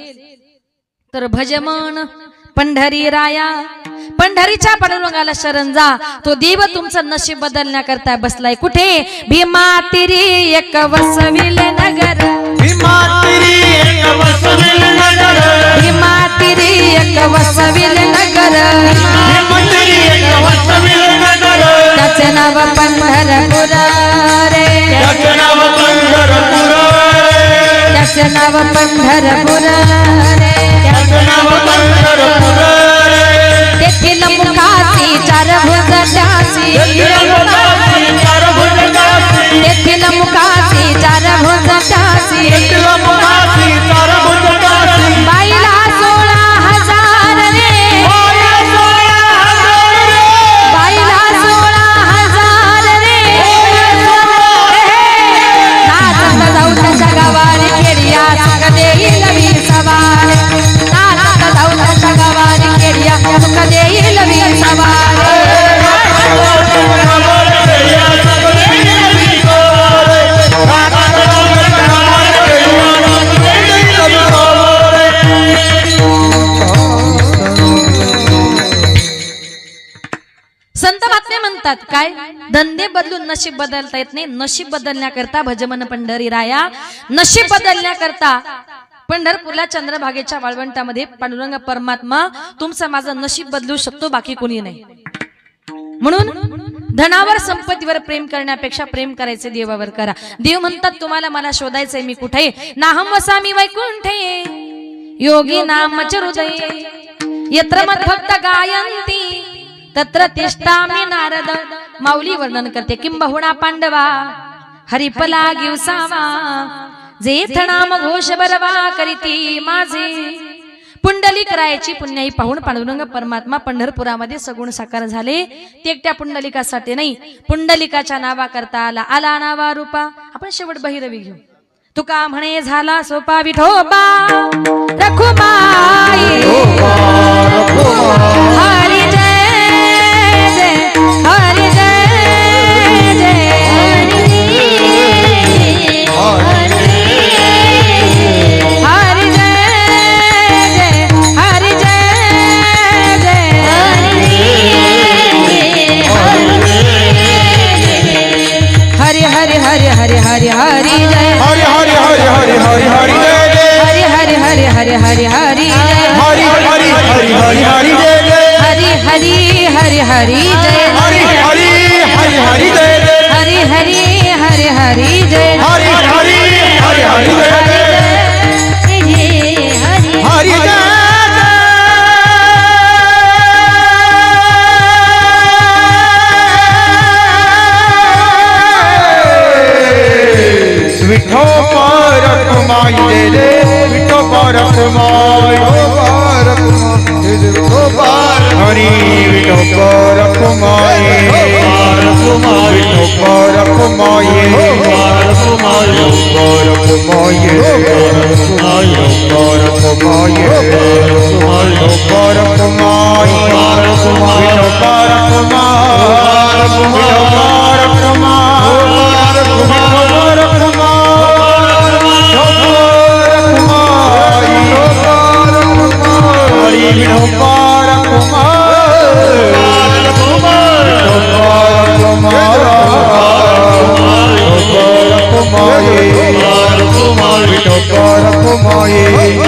तर भजमन पंढरी राया, पंढरीच्या पांडुरंगाला शरण जा. तो देव तुमचं नशीब बदलण्याकरता बसलाय. कुठे? भीमा तिरी एक वसविल नगर, भीमा तिरी एक वसविल नगर, भीमा तिरी एक वसविल नगर, भीमा तिरी एक वसविल नगर, त्याचे नाव पंढरपूर रे, त्याचे नाव पंढरपूर रे, त्याचे नाव पंढरपूर रे, त्याचे नाव पंढरपूर रे. तेथील मुखाची चार भुज त्याची, तेथील मुखाची चार भुज त्याची, तेथील मुखाची चार भुज त्याची, तेथील मुखाची चार भुज त्याची, बाईला 16,000 रे, बाईला 16,000 रे. नाचत जाऊ त्याच्या गावारी खेड्या, सुख देईल वीर सवार. नाचत जाऊ त्याच्या गावारी खेड्या, सुख देईल वीर सवार. संत महात्मे म्हणतात काय? धंदे बदलून नशीब बदलता येत नाही. नशीब बदलण्याकरता भजमन पंढरी राया, नशीब बदलण्याकरता पंढरपूरला चंद्रभागेच्या वाळवंटामध्ये पांडुरंग परमात्मा तुमचं माझं नशीब बदलू शकतो, बाकी कोणी नाही. म्हणून धनावर संपत्तीवर प्रेम करण्यापेक्षा प्रेम करायचे देवावर करा. देव म्हणतात तुम्हाला मला शोधायचंय, मी कुठे? नाहम वसामी वैकुंठे योगी नामच हृदये, यत्र मद्भक्त गायंती तत्र तिष्ठामि नारद. माऊली वर्णन करते. किंबहुना पांडवा हरिपला गिवसावा, जेथ नाम घोष बरवा करीती माझे. पुंडलिक रायाची पुण्याई पाहून पांडुरंग परमात्मा पंढरपुरामध्ये सगुण साकार झाले. ते एकट्या पुंडलिकासाठी नाही, पुंडलिकाच्या नावा करता आला. आला नावा रूपा. आपण शेवट बहिरवी घेऊ. तुका म्हणे झाला सोपा विठोबा रखुमाई, हरी जय जय, हरी जय जय, हरी जय जय, हरी जय जय, हरी हरी हरी हरी हरी हरी जय, हरि हरि हरि हरि हरि हरि जय जय, हरी हरी हरी हरी हरी हरी जय, हरि हरि हरि हरि हरि जय जय, हरी हरी हरी हरी जय, हरि हरि हरि हरि जय जय, हरी हरी हरी हरी जय, हरि हरि हरि हरि जय जय, हरि जय विठो पर कुमाई दे दे, विठो पर कुमाई, विठो पर हरि विठो पर कुमाई, विठो पर कुमाई, पर कुमाई, पर कुमाई, पर कुमाई, पर कुमाई, पर कुमाई,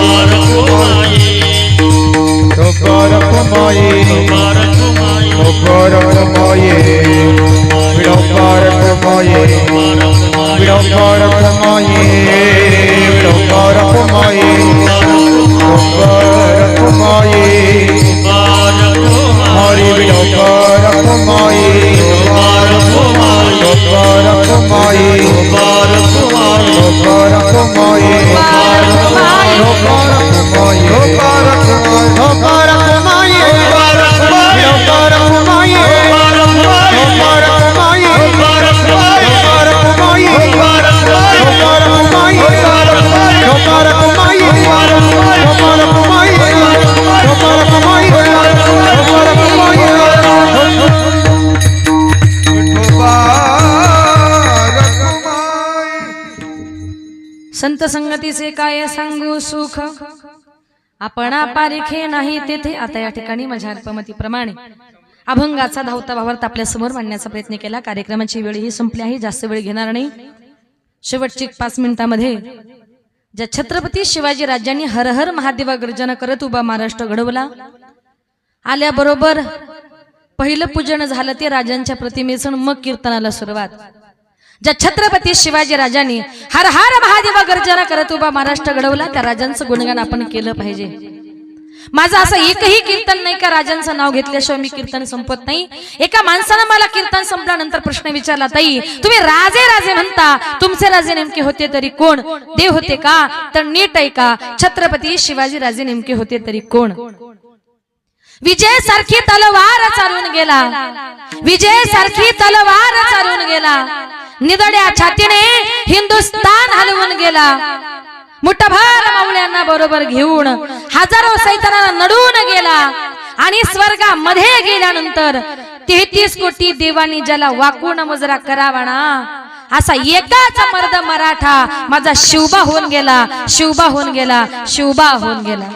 संत संगतीचे काय सांगू सुख, आपणा पारिखे नाही तेथे. आता या ठिकाणी माझ्या अल्पमतीप्रमाणे अभंगाचा धावता भावार्थ आपल्या समोर मांडण्याचा प्रयत्न केला. कार्यक्रमाची वेळ ही संपली आहे, जास्त वेळ घेणार नाही. शेवटची 5 मिनिटांमध्ये ज्या छत्रपती शिवाजी राजांनी हर हर महादेवा गर्जना करत उभा महाराष्ट्र घडवला, आल्याबरोबर पहिलं पूजन झालं ते राजांच्या प्रतिमेचं, मग कीर्तनाला सुरुवात. ज्या छत्रपती शिवाजी राजांनी हर हर महादेवा गर्जना करत उभा महाराष्ट्र घडवला, त्या राजांचं गुणगान आपण केलं पाहिजे. माझं असं एकही कीर्तन नाही का राजांचं नाव घेतल्याशिवाय मी कीर्तन संपत नाही. एका माणसानं मला कीर्तन संपल्यानंतर प्रश्न विचारला, ताई तुम्ही राजे राजे म्हणता, तुमचे राजे नेमके होते तरी कोण? देव होते का? तर नीट आहे का, छत्रपती शिवाजी राजे नेमके होते तरी कोण? विजय सारखी तलवार चालून गेला, विजय सारखी तलवार चालून गेला, निदड्या छातीने हिंदुस्तान हलवून गेला, मुठभर मावळ्यांना बरोबर घेऊन हजारो सैतानांना नडून गेला, आणि स्वर्गामध्ये गेल्यानंतर 33 कोटी देवांनी ज्याला वाकून मुजरा करावा ना, असा एकाच मर्द मराठा माझा शिवबा होऊन गेला, शिवबा होऊन गेला, शिवबा होऊन गेला.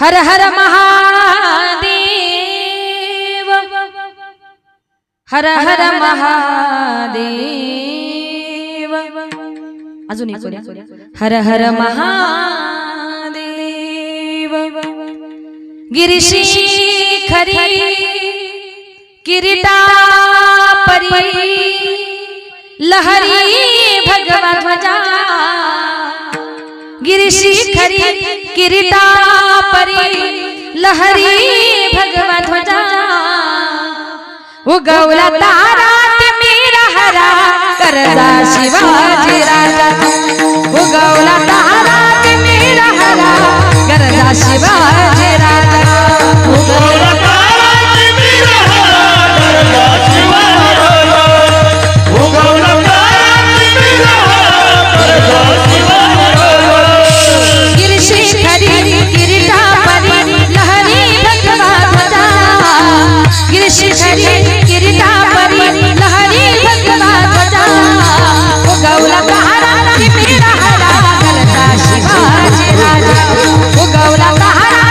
हर हर महादेव, हर हर महादेव. अजून एक हर हर महादेव. गिरीशी खरी किरीटा परी लहरी भगवान ध्वजा, गिरीशी खरी किरीटा परी लहरी भगवान ध्वजा, उगवला तारा मीरा हरा करजा शिवाजी राजा, उगवला तारा मीरा हरा करजा शिवाजी राजा, उगवला तारा मीरा हरा करजा शिवाजी राजा, उगवला तारा मीरा हरा करजा शिवाजी राजा. गिरीशी खरी किरीटा परी लहरी भगवान ध्वजा, गिरीशी खरी किरीटा परी लहरी भगवान ध्वजा, उगवला तारा मीरा हरा करजा शिवाजी राजा, उगवला तारा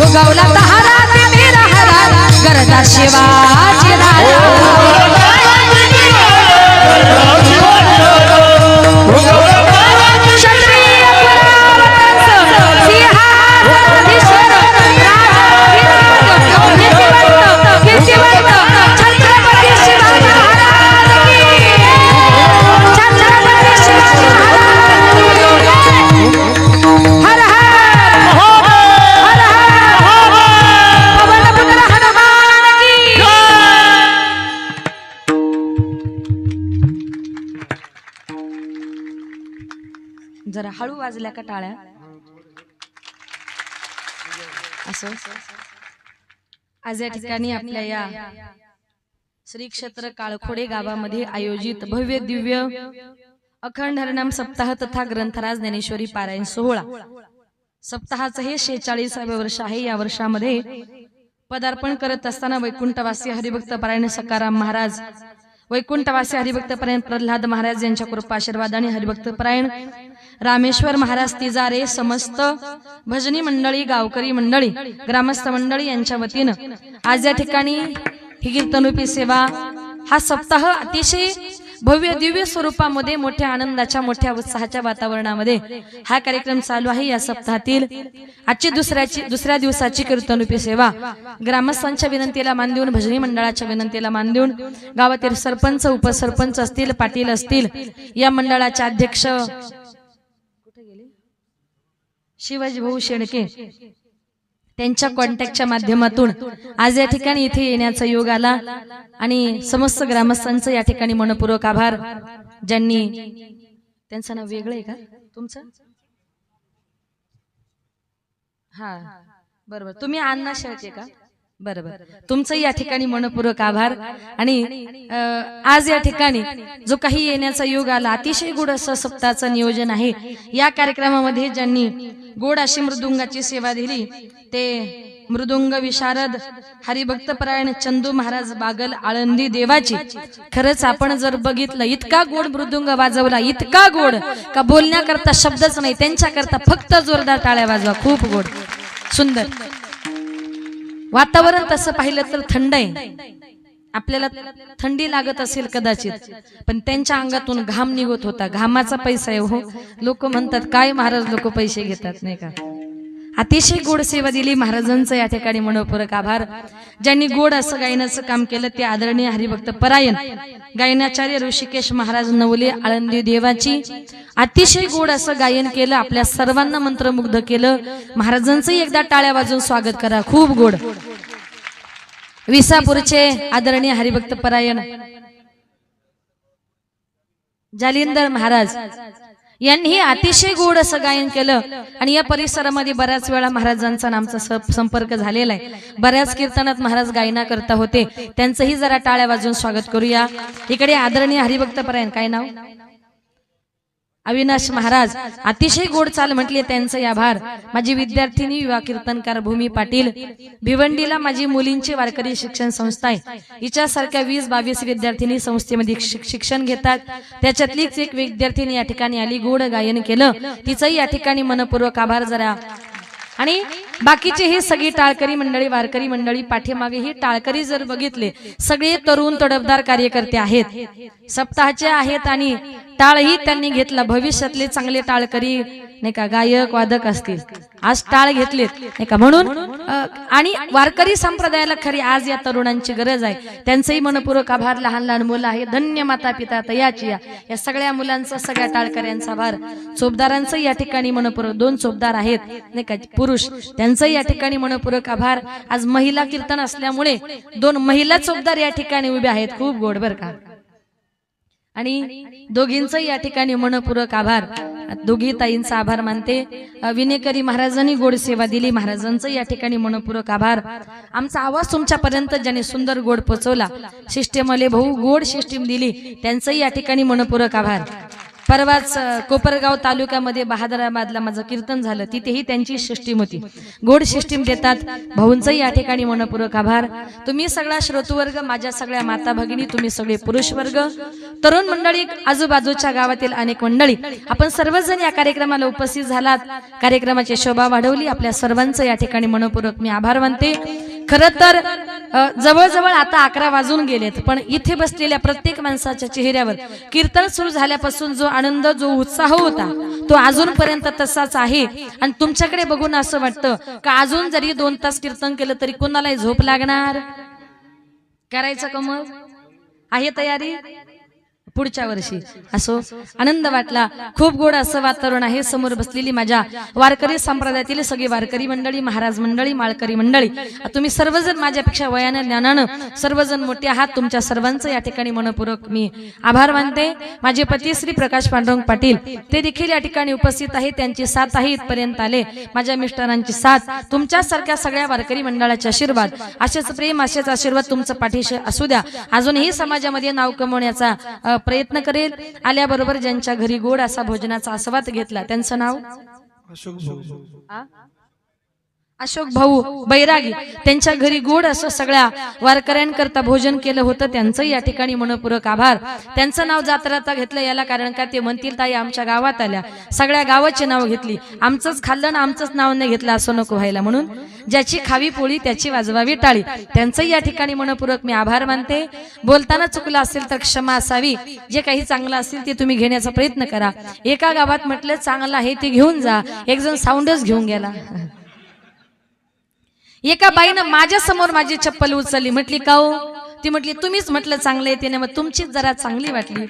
उगवला तहारा तिमिरा हरा गरजा शिवाजी राजा क्षत्रिय कुलावतंस सिंहासनाधीश्वर कीर्तिवंत छत्रपती शिवाजी महाराज की छत्रपती शिवाजी महाराज हर हर पवन पुत्र हनुमान की जरा हळू वाजल्या का टाळ्या असं आज या ठिकाणी आपल्या या श्री क्षेत्र काळखोडे गावामध्ये आयोजित भव्य दिव्य अखंड हरिनाम सप्ताह तथा ग्रंथराज ज्ञानेश्वरी पारायण सोहळा सप्ताहाचं हे 46वें वर्ष आहे। या वर्षामध्ये पदार्पण करत असताना वैकुंठवासी हरिभक्त परायण सकाराम महाराज वैकुंठवासी हरिभक्त परायण प्रल्हाद महाराज यांच्या कृपा आशीर्वादाने हरिभक्त परायण रामेश्वर महाराज तिजारे समस्त भजनी मंडळी गावकरी मंडळी ग्रामस्थ मंडळी यांच्या वतीनं आज या ठिकाणी ही कीर्तनरूपी सेवा हा सप्ताह अतिशय भव्य दिव्य स्वरूपामध्ये मोठ्या आनंदाच्या मोठ्या उत्साहाच्या वातावरणामध्ये हा कार्यक्रम चालू आहे। या सप्ताहातील आजची दुसऱ्या दिवसाची कीर्तनरूपी सेवा ग्रामस्थांच्या विनंतीला मान देऊन भजनी मंडळाच्या विनंतीला मान देऊन गावातील सरपंच उपसरपंच असतील पाटील असतील या मंडळाचे अध्यक्ष शिवाजी भाऊ शेळके त्यांच्या कॉन्टॅक्टच्या माध्यमातून आज या ठिकाणी इथे येण्याचा योग आला आणि समस्त ग्रामस्थांचं या ठिकाणी मनपूर्वक आभार। ज्यांनी त्यांचं नाव वेगळं आहे का तुमचं? हा बरोबर, तुम्ही अण्णा शेळके का? बरोबर, तुमचं या ठिकाणी मनपूर्वक आभार। आणि आज या ठिकाणी जो काही येण्याचा योग आला अतिशय गोड असं सप्ताहाचं नियोजन आहे। या कार्यक्रमामध्ये ज्यांनी गोड अशी मृदुंगाची सेवा दिली ते मृदुंग विशारद हरिभक्त परायण चंदू महाराज बागल आळंदी देवाची। खरंच आपण जर बघितलं इतका गोड मृदुंग वाजवला, इतका गोड का बोलण्याकरता शब्दच नाही, त्यांच्याकरता फक्त जोरदार टाळ्या वाजवा। खूप गोड सुंदर वातावरण तसं पाहिलं तर थंड आहे, आपल्याला थंडी लागत असेल कदाचित, पण त्यांच्या अंगातून घाम निघत होता। घामाचा पैसा आहे हो, लोक म्हणतात काय महाराज लोक पैसे घेतात नाही का। अतिशय गोड सेवा दिली महाराजांचं या ठिकाणी मनपूर्वक आभार। ज्यांनी गोड असं गायनाचं काम केलं ते आदरणीय हरिभक्त परायण गायनाचार्य ऋषिकेश महाराज नवले आळंदी देवाची। अतिशय गोड असं गायन केलं, आपल्या सर्वांना मंत्रमुग्ध केलं। महाराजांचं एकदा टाळ्या वाजून स्वागत करा। खूप गोड विसापूरचे आदरणीय हरिभक्त परायण जालिंदर महाराज यांनी अतिशय गोड असं गायन केलं आणि या परिसरामध्ये बऱ्याच वेळा महाराजांचा नामचा संपर्क झालेला आहे। बऱ्याच कीर्तनात महाराज गायना करता होते, त्यांचंही जरा टाळ्या वाजून स्वागत करूया। इकडे आदरणीय हरिभक्त परायण काय नाव अविनाश महाराज अतिशय गोड चाल म्हटली, त्यांचे आभार। माझी विद्यार्थिनी युवा कीर्तनकार भूमी पाटील भिवंडीला माझी मुलींची वारकरी शिक्षण संस्था आहे, हिच्यासारख्या 20-22 विद्यार्थिनी संस्थेमध्ये शिक्षण घेतात। त्याच्यातलीच एक विद्यार्थिनी या ठिकाणी आली, गोड गायन केलं, तिचंही या ठिकाणी मनपूर्वक आभार जरा। आणि बाकीचे हे सगळी टाळकरी मंडळी वारकरी मंडळी पाठीमागे ही टाळकरी जर बघितले सगळे तरुण तडफदार कार्यकर्ते आहेत, सप्ताहाचे आहेत आणि टाळही त्यांनी घेतला। भविष्यातले चांगले टाळकरी नाही का गायक वादक असतील, आज टाळ घेतलेत नाही का, म्हणून आणि वारकरी संप्रदायाला खरी आज या तरुणांची गरज आहे। त्यांचंही मनपूर्वक आभार। लहान लहान मुलं आहेत, धन्य माता पिता तयाची या सगळ्या मुलांचा सगळ्या टाळकऱ्यांचा आभार। चोपदारांचं या ठिकाणी मनपूर्वक 2 चोपदार आहेत नाही का पुरुष, त्यांचंही या ठिकाणी मनपूर्वक आभार। आज महिला कीर्तन असल्यामुळे 2 महिला चोपदार या ठिकाणी उभे आहेत, खूप गोड बर का। आणि दोघींचं या ठिकाणी मनपूर्वक आभार, दोघी ताईंचा आभार मानते। विनेकरी महाराजांनी गोड सेवा दिली, महाराजांचं या ठिकाणी मनपूर्वक आभार। आमचा आवाज तुमच्यापर्यंत ज्याने सुंदर गोड पोचवला सिस्टीमवाले भाऊ गोड सिस्टीम दिली, त्यांचंही या ठिकाणी मनपूर्वक आभार। परवाच कोपरगाव तालुक्यामध्ये बहादराबादला माझं कीर्तन झालं, तिथेही त्यांची सिस्टीम होती, गोड सिस्टीम देतात. भाऊंचंही या ठिकाणी मनपूर्वक आभार. तुम्ही सगळा श्रोतूवर्ग, माझ्या सगळ्या माता भगिनी, तुम्ही सगळे पुरुष वर्ग, तरुण मंडळी, आजूबाजूच्या गावातील अनेक मंडळी, आपण सर्वजण या कार्यक्रमाला उपस्थित झालात. कार्यक्रमाची शोभा वाढवली. आपल्या सर्वांचं या ठिकाणी मनपूर्वक मी आभार मानते. खरं तर जवळजवळ आता 11 वाजून गेलेत, पण इथे बसलेल्या प्रत्येक माणसाच्या चेहऱ्यावर कीर्तन सुरू झाल्यापासून जो आनंद, जो उत्साह होता, तो अजूनपर्यंत तसाच आहे. आणि तुमच्याकडे बघून असं वाटतं का अजून जरी 2 तास कीर्तन केलं तरी कोणालाही झोप लागणार? करायचं का मग? आहे तयारी? पुढच्या वर्षी असो. आनंद वाटला. खूप गोड असं वातावरण आहे. समोर बसलेली माझ्या वारकरी संप्रदायातील सगळी वारकरी मंडळी, महाराज मंडळी, माळकरी मंडळी, तुम्ही सर्वजण माझ्यापेक्षा वयानं, ज्ञानानं सर्वजण मोठे आहात. तुमच्या सर्वांचं या ठिकाणी मनपूर्वक मी आभार मानते. माझे पती श्री प्रकाश पांडुरंग पाटील ते देखील या ठिकाणी उपस्थित आहे. त्यांची साथ आहे, इथपर्यंत आले. माझ्या मिस्टरांची साथ, तुमच्यासारख्या सगळ्या वारकरी मंडळाचे आशीर्वाद, असेच प्रेम, असेच आशीर्वाद तुमचं पाठीशी असू द्या. अजूनही समाजामध्ये नाव कमवण्याचा प्रयत्न करेल. आल्याबरोबर ज्यांच्या घरी गोड असा भोजनाचा आस्वाद घेतला त्यांचं नाव अशोक भाऊ बैरागी, त्यांच्या घरी गोड असं सगळ्या वारकऱ्यांकरता भोजन केलं होतं. त्यांचं या ठिकाणी मनपूर्वक आभार. त्यांचं नाव जाता घेतलं याला कारण का ते म्हणतील ताई आमच्या गावात आल्या, सगळ्या गावाचे नाव घेतली, आमचंच खाल्लं ना आमचंच नाव नाही घेतलं असं नको व्हायला, म्हणून ज्याची खावी पोळी त्याची वाजवावी टाळी. त्यांचं या ठिकाणी मनपूर्वक मी आभार मानते. बोलताना चुकलं असेल तर क्षमा असावी. जे काही चांगलं असेल ते तुम्ही घेण्याचा प्रयत्न करा. एका गावात म्हटलं चांगलं आहे ते घेऊन जा, एक जण साऊंडच घेऊन गेला. एका बाईनं माझ्या समोर माझी चप्पल उचलली. म्हटली का हो? ती म्हटली तुम्हीच म्हटलं चांगलं येते ना, मग तुमचीच जरा चांगली वाटली.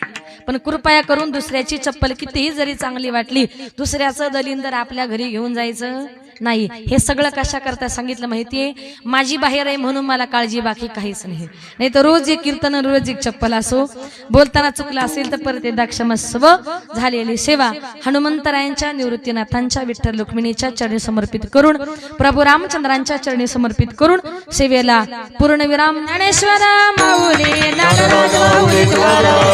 पण कृपया करून दुसऱ्याची चप्पल कितीही जरी चांगली वाटली, दुसऱ्याचं दलिंदर आपल्या घरी घेऊन जायचं नाही. हे सगळं कशा करता सांगितलं माहितीये? माझी बाहेर आहे म्हणून मला काळजी, बाकी काहीच नाही. नाही तर रोज एक कीर्तन, रोज एक चप्पल असो. बोलताना चुकलं असेल तर परत एकदा क्षमस्व. झालेली सेवा हनुमंतरायांच्या, निवृत्तीनाथांच्या, विठ्ठल रुक्मिणीच्या चरणी समर्पित करून, प्रभू रामचंद्रांच्या चरणी समर्पित करून सेवेला पूर्णविराम. ज्ञानेश्वर माऊली, ज्ञानराज माऊली तुकाराम.